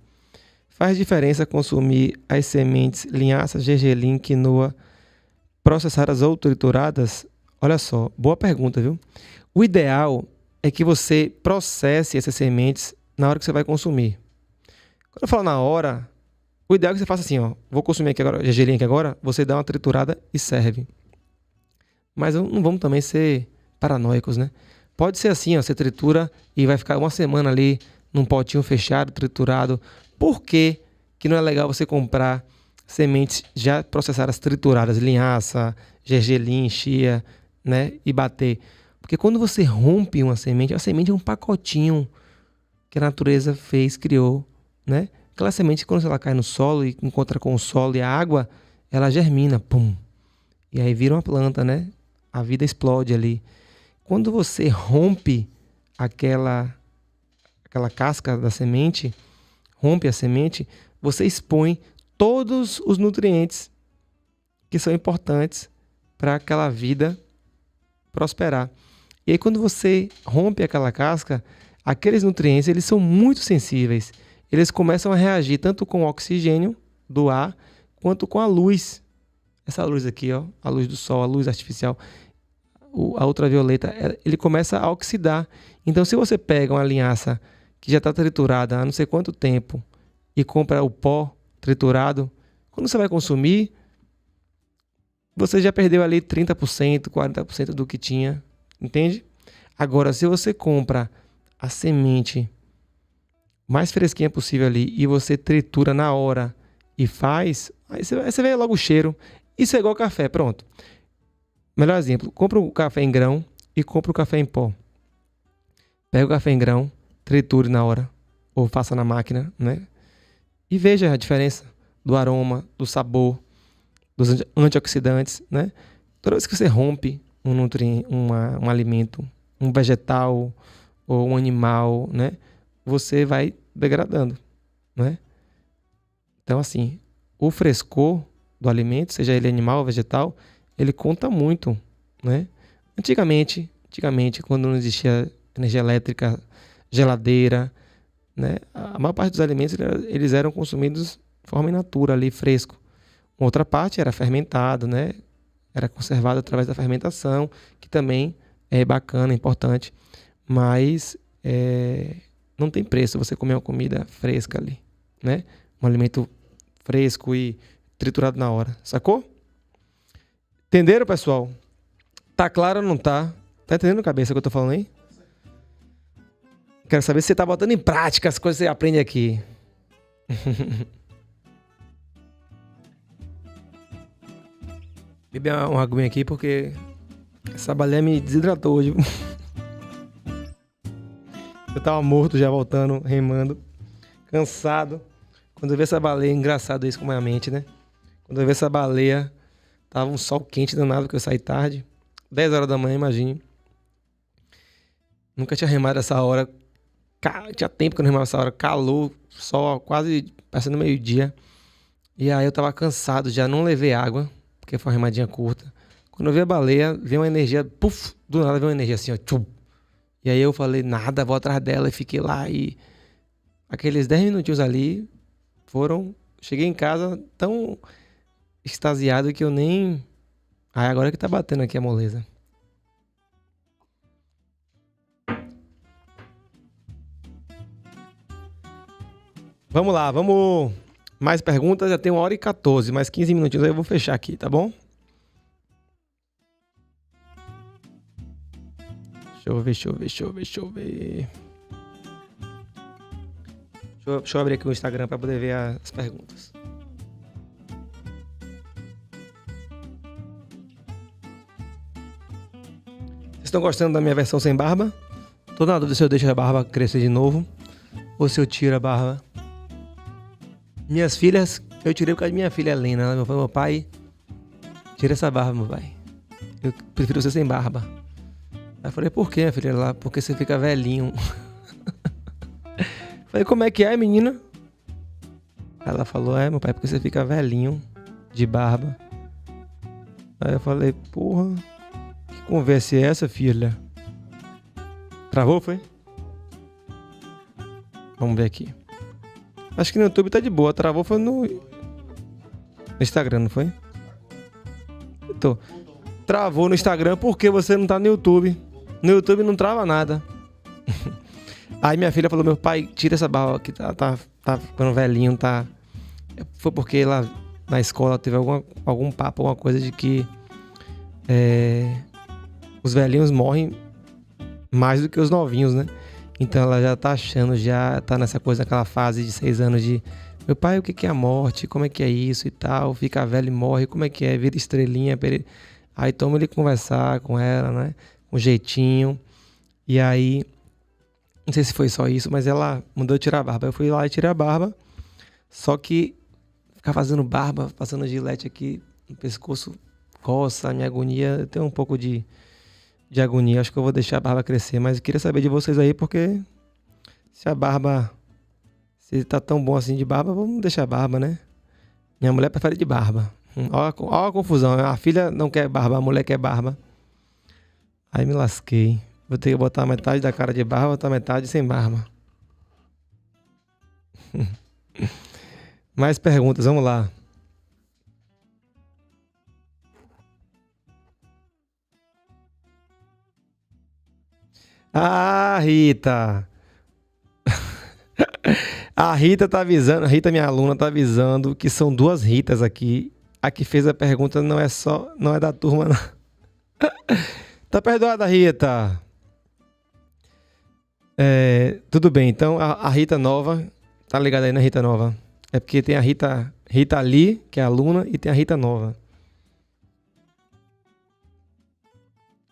Faz diferença consumir as sementes linhaça, gergelim, quinoa, processadas ou trituradas? Olha só, boa pergunta, viu? O ideal é que você processe essas sementes na hora que você vai consumir. Quando eu falo na hora, o ideal é que você faça assim, ó. Vou consumir aqui agora, gergelim aqui agora, você dá uma triturada e serve. Mas não vamos também ser paranoicos, né? Pode ser assim, ó, você tritura e vai ficar uma semana ali num potinho fechado, triturado. Por que que não é legal você comprar sementes já processadas, trituradas, linhaça, gergelim, chia, né? E bater. Porque quando você rompe uma semente, a semente é um pacotinho que a natureza fez, criou, né? Aquela semente, quando ela cai no solo e encontra com o solo e a água, ela germina, pum. E aí vira uma planta, né? A vida explode ali. Quando você rompe aquela casca da semente, rompe a semente, você expõe todos os nutrientes que são importantes para aquela vida prosperar. E aí quando você rompe aquela casca, aqueles nutrientes, eles são muito sensíveis. Eles começam a reagir tanto com o oxigênio do ar, quanto com a luz. Essa luz aqui, ó, a luz do sol, a luz artificial, a ultravioleta, ele começa a oxidar. Então, se você pega uma linhaça que já está triturada há não sei quanto tempo e compra o pó triturado, quando você vai consumir, você já perdeu ali 30%, 40% do que tinha, entende? Agora, se você compra a semente mais fresquinha possível ali e você tritura na hora e faz, aí você vê logo o cheiro. Isso é igual café, pronto. Melhor exemplo, compra o café em grão e compra o café em pó. Pega o café em grão, triture na hora, ou faça na máquina, né? E veja a diferença do aroma, do sabor, dos antioxidantes, né? Toda vez que você rompe um nutriente, um alimento, um vegetal ou um animal, né? Você vai degradando, né? Então, assim, o frescor do alimento, seja ele animal ou vegetal, ele conta muito, né? Antigamente, quando não existia energia elétrica, geladeira, né? A maior parte dos alimentos eles eram consumidos de forma in natura, ali, fresco. Uma outra parte era fermentado, né? Era conservado através da fermentação, que também é bacana, importante. Mas não tem preço você comer uma comida fresca ali, né? Um alimento fresco e triturado na hora, sacou? Entenderam, pessoal? Tá claro ou não tá? Tá entendendo, cabeça, o que eu tô falando aí? Quero saber se você tá botando em prática as coisas que você aprende aqui. Beber uma aguinha aqui porque essa baleia me desidratou hoje. Eu tava morto já, voltando, remando, cansado. Quando eu vi essa baleia, engraçado isso como é a mente, né? Quando eu vi essa baleia, tava um sol quente danado, que eu saí tarde. 10 horas da manhã, imagine. Nunca tinha remado essa hora. Tinha tempo que eu não remava essa hora. Calor, sol, quase passando meio-dia. E aí eu tava cansado, já não levei água, porque foi uma remadinha curta. Quando eu vi a baleia, veio uma energia, puf, do nada veio uma energia assim, ó, tchum. E aí eu falei, nada, vou atrás dela e fiquei lá e... Aqueles 10 minutinhos ali foram... Cheguei em casa tão extasiado que eu nem... Aí agora que tá batendo aqui a moleza. Vamos lá, vamos. Mais perguntas, já tem 1h14, mais 15 minutinhos aí eu vou fechar aqui, tá bom? Deixa eu ver. Deixa eu abrir aqui o Instagram para poder ver as perguntas. Vocês estão gostando da minha versão sem barba? Tô na dúvida se eu deixo a barba crescer de novo ou se eu tiro a barba. Minhas filhas, eu tirei por causa de minha filha Helena. Ela falou, meu pai, tira essa barba, meu pai. Eu prefiro você sem barba. Aí eu falei, por quê, minha filha? Lá, porque você fica velhinho. Falei, como é que é, menina? Ela falou, meu pai, porque você fica velhinho, de barba. Aí eu falei, porra, que conversa é essa, filha? Travou, foi? Vamos ver aqui. Acho que no YouTube tá de boa, travou foi no Instagram, não foi? Então, travou no Instagram porque você não tá no YouTube. No YouTube não trava nada. Aí minha filha falou, meu pai, tira essa barba que tá ficando velhinho, tá... Foi porque lá na escola teve algum papo, alguma coisa de que os velhinhos morrem mais do que os novinhos, né? Então ela já tá achando, já tá nessa coisa, naquela fase de 6 anos de... Meu pai, o que é a morte? Como é que é isso e tal? Fica velho e morre, como é que é? Vira estrelinha. Aí toma ele conversar com ela, né? Com jeitinho. E aí... Não sei se foi só isso, mas ela mandou eu tirar a barba. Eu fui lá e tirei a barba. Só que ficar fazendo barba, passando gilete aqui no pescoço, coça, a minha agonia. Eu tenho um pouco de agonia. Acho que eu vou deixar a barba crescer. Mas eu queria saber de vocês aí, porque se a barba... Se tá tão bom assim de barba, vamos deixar a barba, né? Minha mulher prefere de barba. Olha a confusão. A filha não quer barba, a mulher quer barba. Aí me lasquei. Vou ter que botar metade da cara de barba, botar metade sem barba. Mais perguntas, vamos lá. Ah, Rita! A Rita tá avisando, a Rita, minha aluna, tá avisando que são 2 Ritas aqui. A que fez a pergunta não é da turma, não. Tá perdoada, Rita. Tudo bem, então a Rita nova, tá ligada aí na Rita nova? É porque tem a Rita ali, que é a aluna, e tem a Rita nova.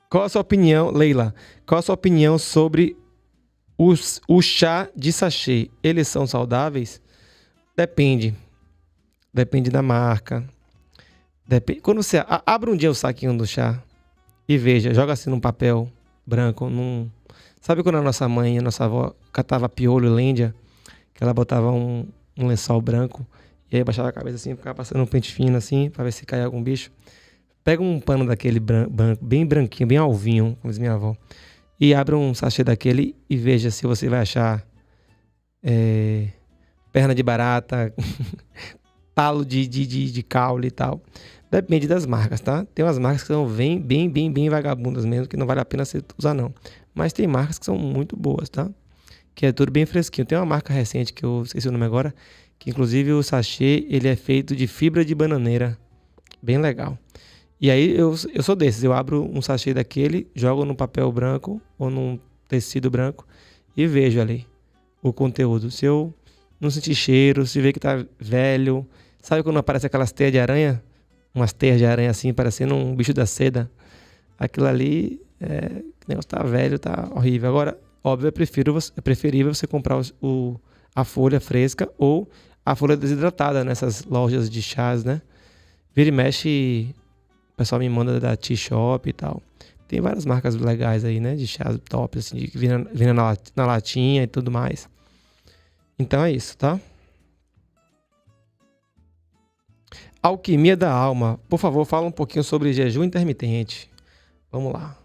Qual a sua opinião, Leila? Qual a sua opinião sobre o chá de sachê? Eles são saudáveis? Depende. Depende da marca. Quando você abre um dia o saquinho do chá e veja, joga assim num papel branco, Sabe quando a nossa mãe, a nossa avó catava piolho e lêndia, que ela botava um lençol branco e aí baixava a cabeça assim, ficava passando um pente fino assim, pra ver se caía algum bicho. Pega um pano daquele branco, bem branquinho, bem alvinho, como diz minha avó, e abre um sachê daquele e veja se você vai achar perna de barata, talo de caule e tal. Depende das marcas, tá? Tem umas marcas que são bem vagabundas mesmo, que não vale a pena você usar não. Mas tem marcas que são muito boas, tá? Que é tudo bem fresquinho. Tem uma marca recente, que eu esqueci o nome agora, que inclusive o sachê, ele é feito de fibra de bananeira. Bem legal. E aí eu sou desses, eu abro um sachê daquele, jogo num papel branco ou num tecido branco e vejo ali o conteúdo. Se eu não sentir cheiro, se ver que tá velho, sabe quando aparece aquelas teias de aranha? Umas teias de aranha assim, parecendo um bicho da seda. Aquilo ali, o negócio tá velho, tá horrível. Agora, óbvio, é preferível você comprar a folha fresca ou a folha desidratada nessas lojas de chás, né? Vira e mexe, o pessoal me manda da Tea Shop e tal. Tem várias marcas legais aí, né? De chás top, assim, que vira na latinha e tudo mais. Então é isso, tá? Alquimia da alma. Por favor, fala um pouquinho sobre jejum intermitente. Vamos lá.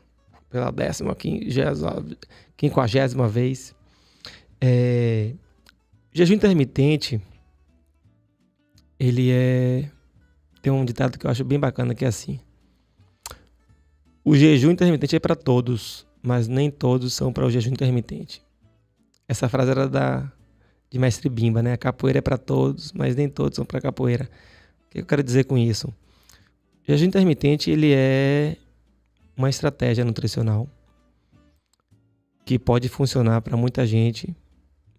Pela 50ª vez. Jejum intermitente, ele tem um ditado que eu acho bem bacana, que é assim: o jejum intermitente é para todos, mas nem todos são para o jejum intermitente. Essa frase era de mestre Bimba, né? A capoeira é para todos, mas nem todos são para capoeira. O que eu quero dizer com isso? O jejum intermitente, ele é uma estratégia nutricional que pode funcionar para muita gente,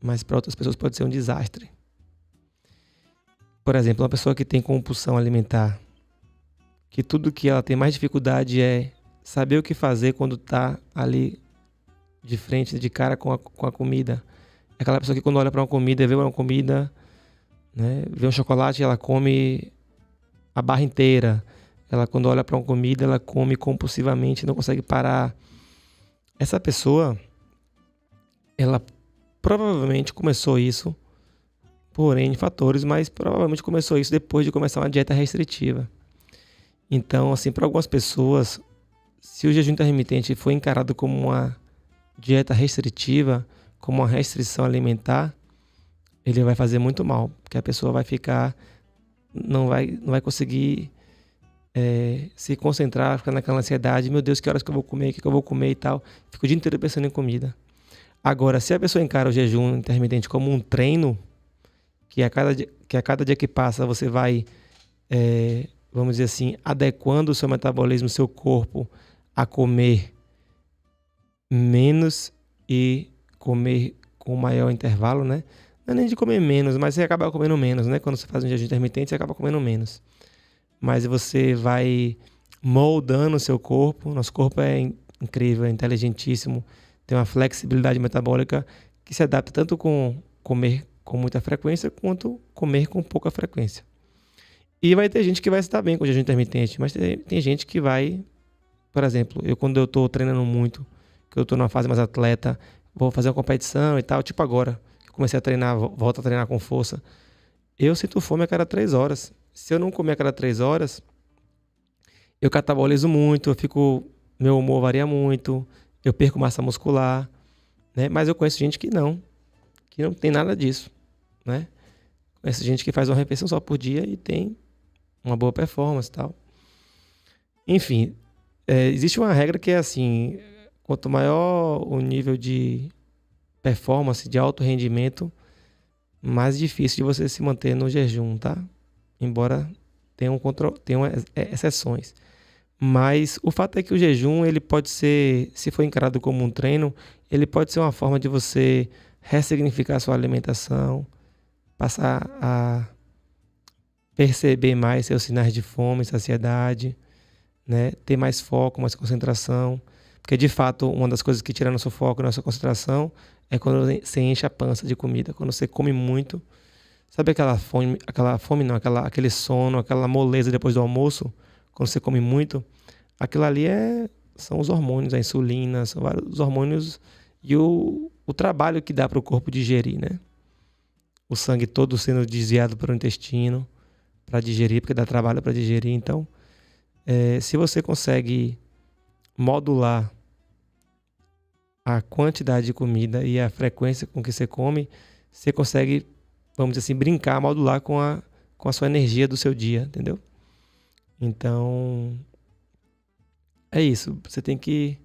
mas para outras pessoas pode ser um desastre. Por exemplo, uma pessoa que tem compulsão alimentar, que tudo que ela tem mais dificuldade é saber o que fazer quando está ali de frente, de cara com a comida. É aquela pessoa que quando olha para uma comida, vê uma comida, né, vê um chocolate, ela come a barra inteira. Ela, quando olha para uma comida, ela come compulsivamente, não consegue parar. Essa pessoa, ela provavelmente começou isso por N fatores, mas provavelmente começou isso depois de começar uma dieta restritiva. Então, assim, para algumas pessoas, se o jejum intermitente for encarado como uma dieta restritiva, como uma restrição alimentar, ele vai fazer muito mal, porque a pessoa vai ficar, não vai conseguir se concentrar, ficar naquela ansiedade, meu Deus, que horas que eu vou comer, o que eu vou comer e tal. Fica o dia inteiro pensando em comida. Agora, se a pessoa encara o jejum intermitente como um treino, que a cada dia que passa você vai, vamos dizer assim, adequando o seu metabolismo, o seu corpo a comer menos e comer com maior intervalo, né? Não é nem de comer menos, mas você acaba comendo menos, né? Quando você faz um jejum intermitente, você acaba comendo menos. Mas você vai moldando o seu corpo. Nosso corpo é incrível, é inteligentíssimo, tem uma flexibilidade metabólica que se adapta tanto com comer com muita frequência quanto comer com pouca frequência. E vai ter gente que vai se dar bem com o jejum intermitente, mas tem gente que vai, por exemplo, quando eu estou treinando muito, que eu estou numa fase mais atleta, vou fazer uma competição e tal, tipo agora, que comecei a treinar, volto a treinar com força, eu sinto fome a cada 3 horas. Se eu não comer a cada 3 horas, eu catabolizo muito, meu humor varia muito, eu perco massa muscular, né? Mas eu conheço gente que não tem nada disso, né? Conheço gente que faz uma refeição só por dia e tem uma boa performance e tal. Enfim, existe uma regra que é assim, quanto maior o nível de performance, de alto rendimento, mais difícil de você se manter no jejum, tá? Embora tenham exceções. Mas o fato é que o jejum, ele pode ser, se for encarado como um treino, ele pode ser uma forma de você ressignificar a sua alimentação, passar a perceber mais seus sinais de fome, saciedade, né? Ter mais foco, mais concentração. Porque, de fato, uma das coisas que tira nosso foco e nossa concentração é quando você enche a pança de comida, quando você come muito. Sabe aquele sono, aquela moleza depois do almoço, quando você come muito? Aquilo ali são os hormônios, a insulina, são vários hormônios e o trabalho que dá para o corpo digerir, né? O sangue todo sendo desviado para o intestino para digerir, porque dá trabalho para digerir. Então, se você consegue modular a quantidade de comida e a frequência com que você come, você consegue, vamos dizer assim, brincar, modular com a sua energia do seu dia, entendeu? Então, é isso. Você tem que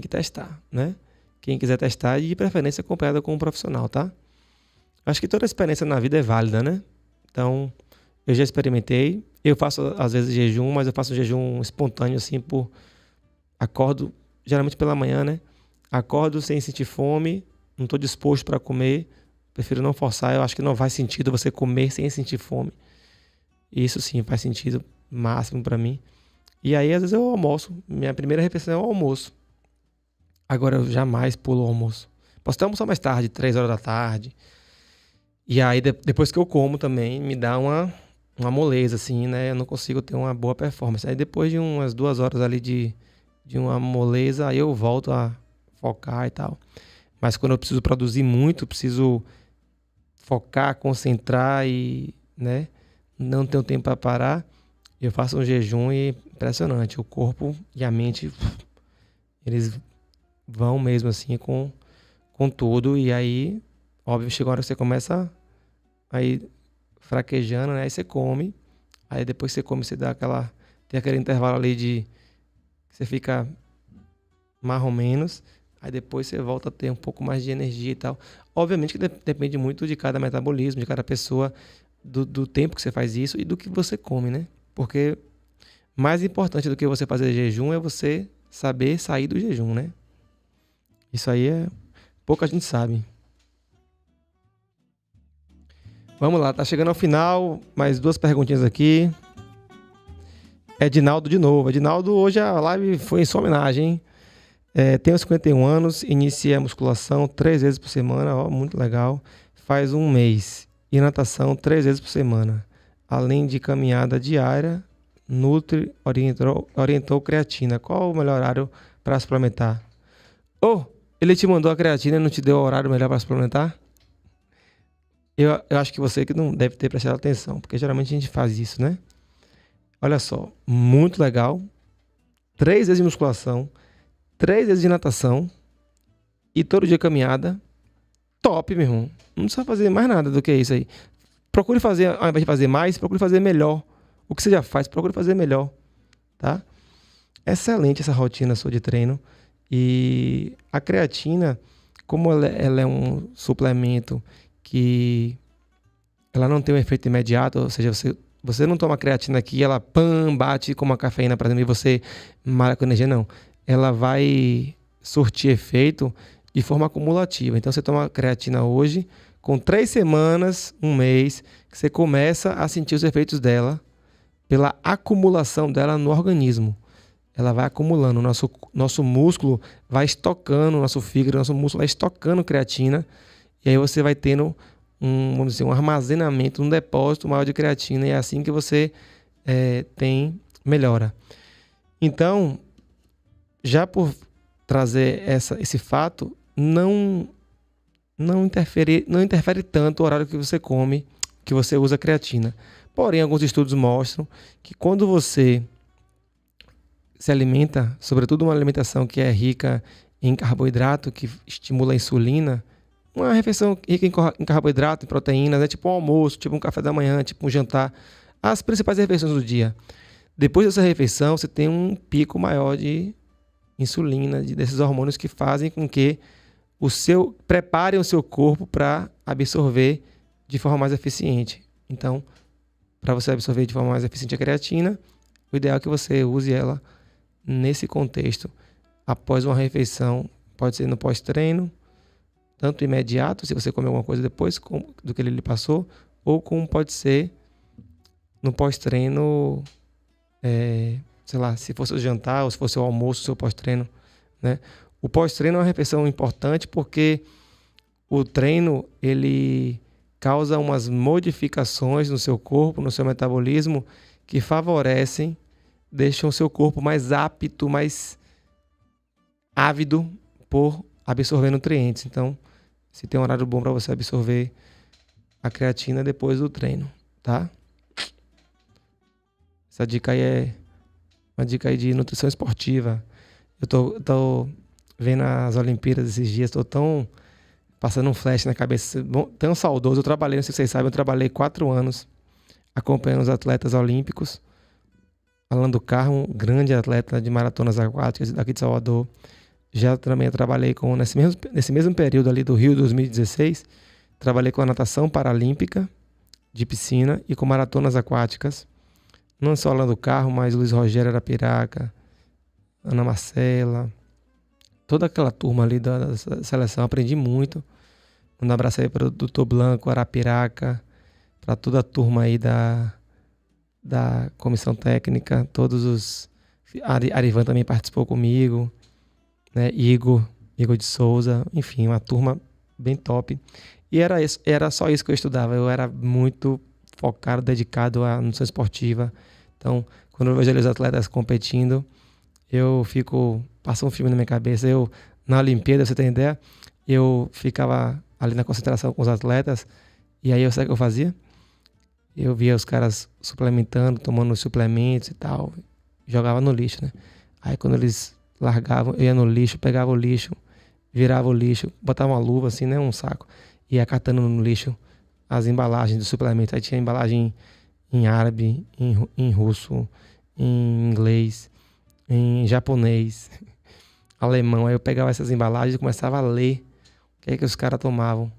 testar, né? Quem quiser testar, de preferência acompanhada com um profissional, tá? Acho que toda experiência na vida é válida, né? Então, eu já experimentei. Eu faço, às vezes, jejum, mas eu faço jejum espontâneo, assim, acordo, geralmente pela manhã, né? Acordo sem sentir fome, não estou disposto para comer, prefiro não forçar. Eu acho que não faz sentido você comer sem sentir fome. Isso sim faz sentido máximo para mim. E aí, às vezes, eu almoço. Minha primeira refeição é o almoço. Agora, eu jamais pulo o almoço. Posso até almoçar mais tarde, 3 horas da tarde. E aí, depois que eu como também, me dá uma moleza, assim, né? Eu não consigo ter uma boa performance. Aí, depois de umas 2 horas ali de uma moleza, aí eu volto a focar e tal. Mas quando eu preciso produzir muito, preciso focar, concentrar e, né, não tenho tempo para parar, eu faço um jejum e impressionante. O corpo e a mente, eles vão mesmo assim com tudo. E aí, óbvio, chega uma hora que você começa aí fraquejando, né? Aí você come. Aí depois que você come, você tem aquele intervalo ali de você fica mais ou menos. Aí depois você volta a ter um pouco mais de energia e tal. Obviamente que depende muito de cada metabolismo, de cada pessoa, do tempo que você faz isso e do que você come, né? Porque mais importante do que você fazer jejum é você saber sair do jejum, né? Isso aí pouca gente sabe. Vamos lá, tá chegando ao final, mais 2 perguntinhas aqui. Edinaldo de novo. Edinaldo, hoje a live foi em sua homenagem, hein? Tenho 51 anos, iniciei a musculação 3 vezes por semana, ó, muito legal. Faz um mês. E natação 3 vezes por semana. Além de caminhada diária, Nutri orientou creatina. Qual o melhor horário para suplementar? Ele te mandou a creatina e não te deu o horário melhor para suplementar? Eu acho que você que não deve ter prestado atenção, porque geralmente a gente faz isso, né? Olha só, muito legal. 3 vezes de musculação, 3 vezes de natação e todo dia caminhada. Top, meu irmão. Não precisa fazer mais nada do que isso aí. Procure fazer, ao invés de fazer mais, procure fazer melhor. O que você já faz, procure fazer melhor, tá? Excelente essa rotina sua de treino. E a creatina, como ela é um suplemento que ela não tem um efeito imediato, ou seja, você não toma creatina aqui, ela bate como a cafeína para exemplo, e você malha com energia, não. Ela vai surtir efeito de forma acumulativa. Então você toma creatina hoje, com 3 semanas, um mês, que você começa a sentir os efeitos dela pela acumulação dela no organismo. Ela vai acumulando, nosso músculo vai estocando, nosso fígado, nosso músculo vai estocando creatina, e aí você vai tendo vamos dizer, um armazenamento, um depósito maior de creatina, e é assim que você tem melhora. Então, já por trazer esse fato, não interfere tanto o horário que você come, que você usa creatina. Porém, alguns estudos mostram que quando você se alimenta, sobretudo uma alimentação que é rica em carboidrato, que estimula a insulina, uma refeição rica em carboidrato, em proteínas, né? Tipo um almoço, tipo um café da manhã, tipo um jantar, as principais refeições do dia. Depois dessa refeição, você tem um pico maior de insulina, desses hormônios que fazem com que preparem o seu corpo para absorver de forma mais eficiente. Então, para você absorver de forma mais eficiente a creatina, o ideal é que você use ela nesse contexto, após uma refeição, pode ser no pós-treino, tanto imediato, se você comer alguma coisa depois do que ele lhe passou, ou como pode ser no pós-treino, sei lá, se fosse o jantar ou se fosse o almoço, o seu pós-treino, né? O pós-treino é uma refeição importante porque o treino, ele causa umas modificações no seu corpo, no seu metabolismo, que favorecem, deixam o seu corpo mais apto, mais ávido por absorver nutrientes. Então, se tem um horário bom para você absorver a creatina depois do treino, tá? Essa dica aí é uma dica aí de nutrição esportiva. Eu tô vendo as Olimpíadas esses dias, tô tão passando um flash na cabeça, tão saudoso. Eu trabalhei, não sei se vocês sabem, eu trabalhei 4 anos acompanhando os atletas olímpicos. Alan do Carmo, um grande atleta de maratonas aquáticas daqui de Salvador. Já também trabalhei nesse mesmo período ali do Rio 2016, trabalhei com a natação paralímpica de piscina e com maratonas aquáticas. Não só Alan do Carmo, mas Luiz Rogério Arapiraca, Ana Marcela, toda aquela turma ali da seleção. Aprendi muito. Um abraço aí para o Doutor Blanco, Arapiraca, para toda a turma aí da comissão técnica, Arivan também participou comigo, né? Igor de Souza, enfim, uma turma bem top. E era só isso que eu estudava. Eu era muito focado, dedicado à nutrição esportiva. Então, quando eu vejo os atletas competindo, passa um filme na minha cabeça. Na Olimpíada, você tem ideia, eu ficava ali na concentração com os atletas, e aí sabe o que eu fazia? Eu via os caras suplementando, tomando os suplementos e tal, jogava no lixo, né? Aí quando eles largavam, eu ia no lixo, pegava o lixo, virava o lixo, botava uma luva assim, né? Um saco, e ia catando no lixo as embalagens do suplemento. Aí tinha embalagem em árabe, em russo, em inglês, em japonês. alemão. Aí eu pegava essas embalagens e começava a ler o que é que os caras tomavam,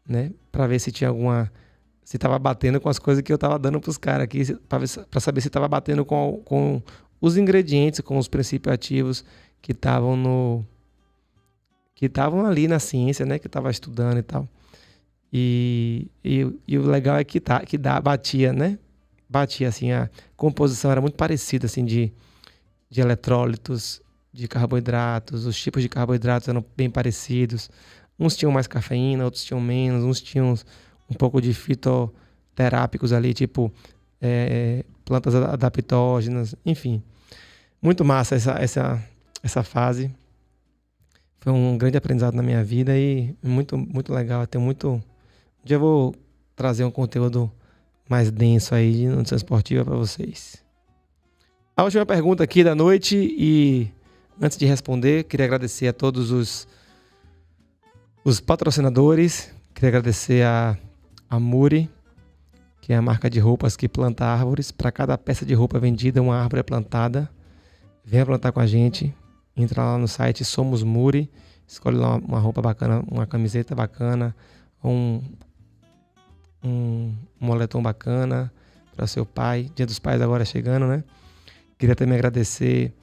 né? Pra ver se tinha alguma... Se tava batendo com as coisas que eu tava dando pros caras aqui, pra saber se tava batendo com os ingredientes, com os princípios ativos que estavam ali na ciência, né? Que eu tava estudando e tal. E o legal é que batia, né? Batia, assim, a composição era muito parecida, assim, de eletrólitos, de carboidratos, os tipos de carboidratos eram bem parecidos. Uns tinham mais cafeína, outros tinham menos, uns tinham um pouco de fitoterápicos ali, tipo plantas adaptógenas, enfim. Muito massa essa fase. Foi um grande aprendizado na minha vida e muito, muito legal. Um dia eu vou trazer um conteúdo mais denso aí de nutrição esportiva para vocês. A última pergunta aqui da noite e antes de responder, queria agradecer a todos os patrocinadores. Queria agradecer a Muri, que é a marca de roupas que planta árvores. Para cada peça de roupa vendida, uma árvore é plantada. Venha plantar com a gente. Entra lá no site Somos Muri. Escolhe lá uma roupa bacana, uma camiseta bacana, um moletom bacana para seu pai. Dia dos Pais agora chegando, né? Queria também agradecer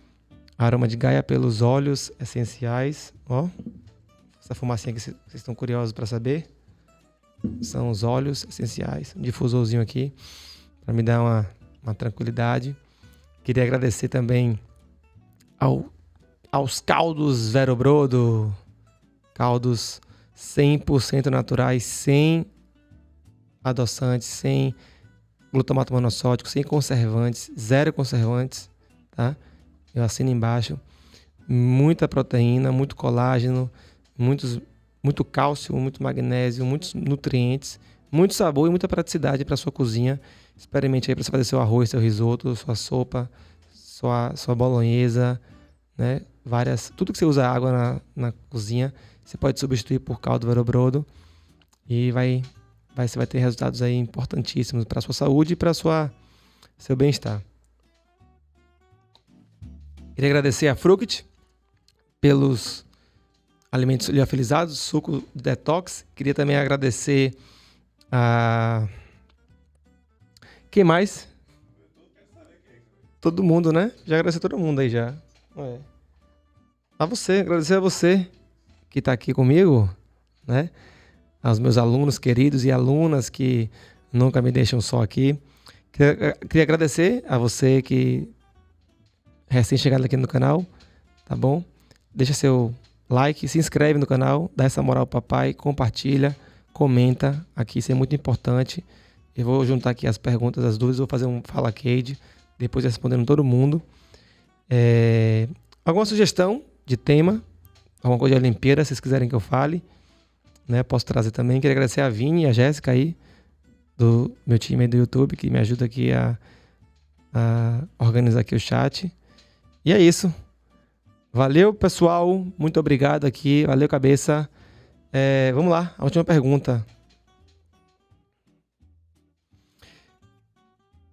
a Aroma de Gaia pelos óleos essenciais. Ó, essa fumacinha que vocês estão curiosos para saber. São os óleos essenciais. Um difusorzinho aqui para me dar uma tranquilidade. Queria agradecer também aos caldos Vero Brodo. Caldos 100% naturais, sem adoçantes, sem glutamato monossódico, sem conservantes, zero conservantes, tá? Eu assino embaixo. Muita proteína, muito colágeno, muito cálcio, muito magnésio, muitos nutrientes, muito sabor e muita praticidade para sua cozinha. Experimente aí para você fazer seu arroz, seu risoto, sua sopa, sua bolonhesa, né? Tudo que você usa água na cozinha, você pode substituir por caldo Vero Brodo e você vai ter resultados aí importantíssimos para a sua saúde e para seu bem-estar. Queria agradecer a Fruct pelos alimentos liofilizados, suco detox. Queria também agradecer a... Quem mais? Todo mundo, né? Já agradeci a todo mundo aí já. Agradecer a você que está aqui comigo, né? Aos meus alunos queridos e alunas que nunca me deixam só aqui. Queria agradecer a você que recém-chegado aqui no canal, tá bom? Deixa seu like, se inscreve no canal, dá essa moral pro papai, compartilha, comenta aqui, isso é muito importante. Eu vou juntar aqui as perguntas, as dúvidas, vou fazer um Fala Cade, depois respondendo todo mundo. Alguma sugestão de tema, alguma coisa de Olimpíada, se vocês quiserem que eu fale, né? Posso trazer também. Queria agradecer a Vini e a Jéssica aí, do meu time aí do YouTube, que me ajuda aqui a organizar aqui o chat. E é isso. Valeu, pessoal. Muito obrigado aqui. Valeu, cabeça. Vamos lá, a última pergunta.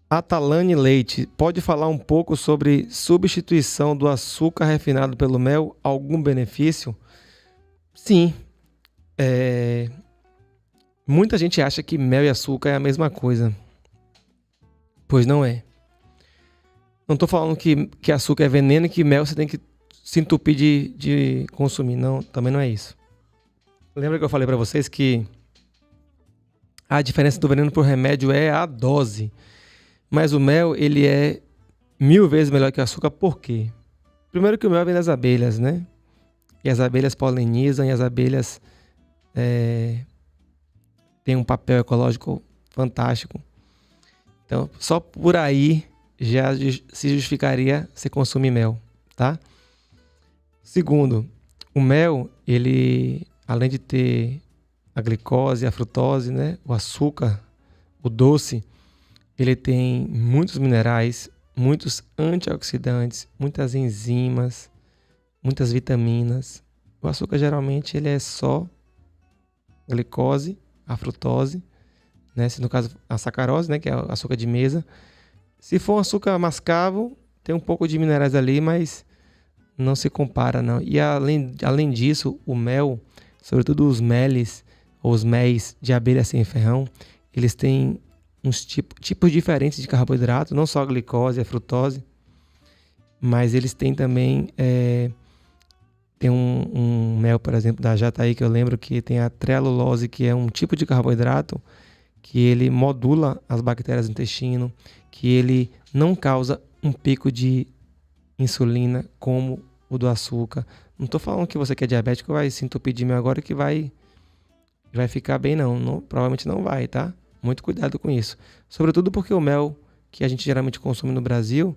Atalane Leite, pode falar um pouco sobre substituição do açúcar refinado pelo mel? Algum benefício? Sim. Muita gente acha que mel e açúcar é a mesma coisa. Pois não é. Não estou falando que açúcar é veneno e que mel você tem que se entupir de consumir. Não, também não é isso. Lembra que eu falei para vocês que a diferença do veneno pro remédio é a dose. Mas o mel, ele é 1000 vezes melhor que o açúcar. Por quê? Primeiro que o mel vem das abelhas, né? E as abelhas polinizam e as abelhas têm um papel ecológico fantástico. Então, só por aí já se justificaria você consumir mel, tá? Segundo, o mel, ele, além de ter a glicose, a frutose, né? O açúcar, o doce, ele tem muitos minerais, muitos antioxidantes, muitas enzimas, muitas vitaminas. O açúcar geralmente ele é só glicose, a frutose, né? Se no caso a sacarose, né? Que é o açúcar de mesa. Se for um açúcar mascavo, tem um pouco de minerais ali, mas não se compara, não. E além disso, o mel, sobretudo os meles, ou os méis de abelha sem ferrão, eles têm uns tipos diferentes de carboidrato, não só a glicose, a frutose, mas eles têm também, tem um mel, por exemplo, da Jataí, que eu lembro que tem a trealulose, que é um tipo de carboidrato que ele modula as bactérias do intestino, que ele não causa um pico de insulina como o do açúcar. Não estou falando que você que é diabético vai se entupir de mel agora que vai ficar bem, não. Provavelmente não vai, tá? Muito cuidado com isso. Sobretudo porque o mel que a gente geralmente consome no Brasil,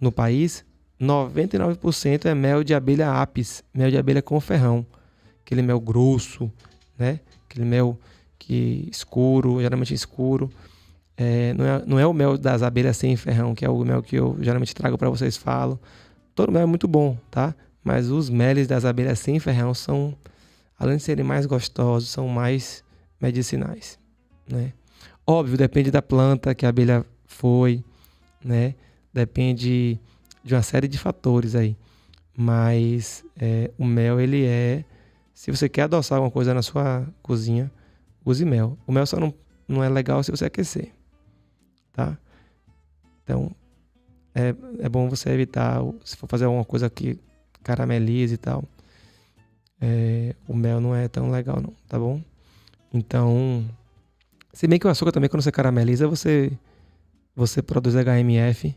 no país, 99% é mel de abelha apis, mel de abelha com ferrão. Aquele mel grosso, né? Aquele mel escuro, geralmente escuro. Não é o mel das abelhas sem ferrão, que é o mel que eu geralmente trago para vocês, falo. Todo mel é muito bom, tá? Mas os meles das abelhas sem ferrão são, além de serem mais gostosos, são mais medicinais, né? Óbvio, depende da planta que a abelha foi, né? Depende de uma série de fatores aí. Mas o mel, ele se você quer adoçar alguma coisa na sua cozinha, use mel. O mel só não é legal se você aquecer, tá? Então, é bom você evitar, se for fazer alguma coisa que caramelize e tal, o mel não é tão legal não, tá bom? Então, se bem que o açúcar também, quando você carameliza, você produz HMF,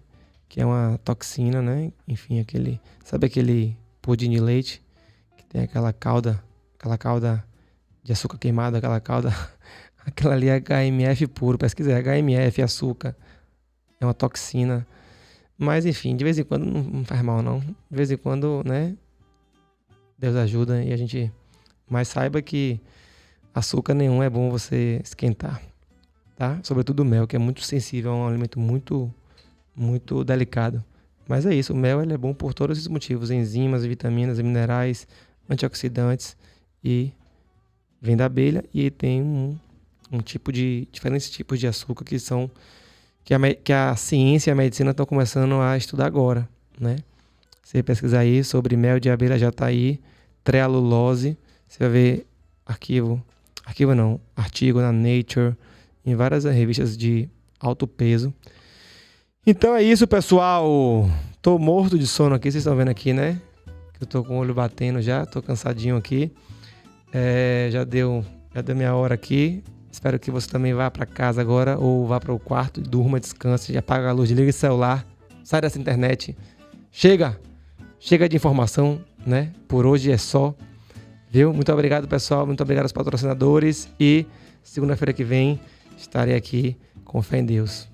que é uma toxina, né? Enfim, sabe aquele pudim de leite, que tem aquela calda de açúcar queimado, aquela calda, aquela ali é HMF puro, pesquisa, HMF, açúcar, é uma toxina. Mas enfim, de vez em quando não faz mal não, de vez em quando, né, Deus ajuda e a gente, mas saiba que açúcar nenhum é bom você esquentar, tá? Sobretudo o mel, que é muito sensível, é um alimento muito, muito delicado. Mas é isso, o mel ele é bom por todos esses motivos, enzimas, vitaminas, minerais, antioxidantes, e vem da abelha e tem diferentes tipos de açúcar que a ciência e a medicina estão começando a estudar agora, né? Você pesquisar aí sobre mel de abelha Jataí, trealulose, você vai ver artigo na Nature, em várias revistas de alto peso. Então é isso, pessoal. Tô morto de sono aqui, vocês estão vendo aqui, né? Eu tô com o olho batendo já, tô cansadinho aqui. Já deu minha hora aqui. Espero que você também vá para casa agora ou vá para o quarto, durma, descanse, apaga a luz, desliga o celular, sai dessa internet. Chega de informação, né? Por hoje é só. Viu? Muito obrigado, pessoal. Muito obrigado aos patrocinadores. E segunda-feira que vem estarei aqui com fé em Deus.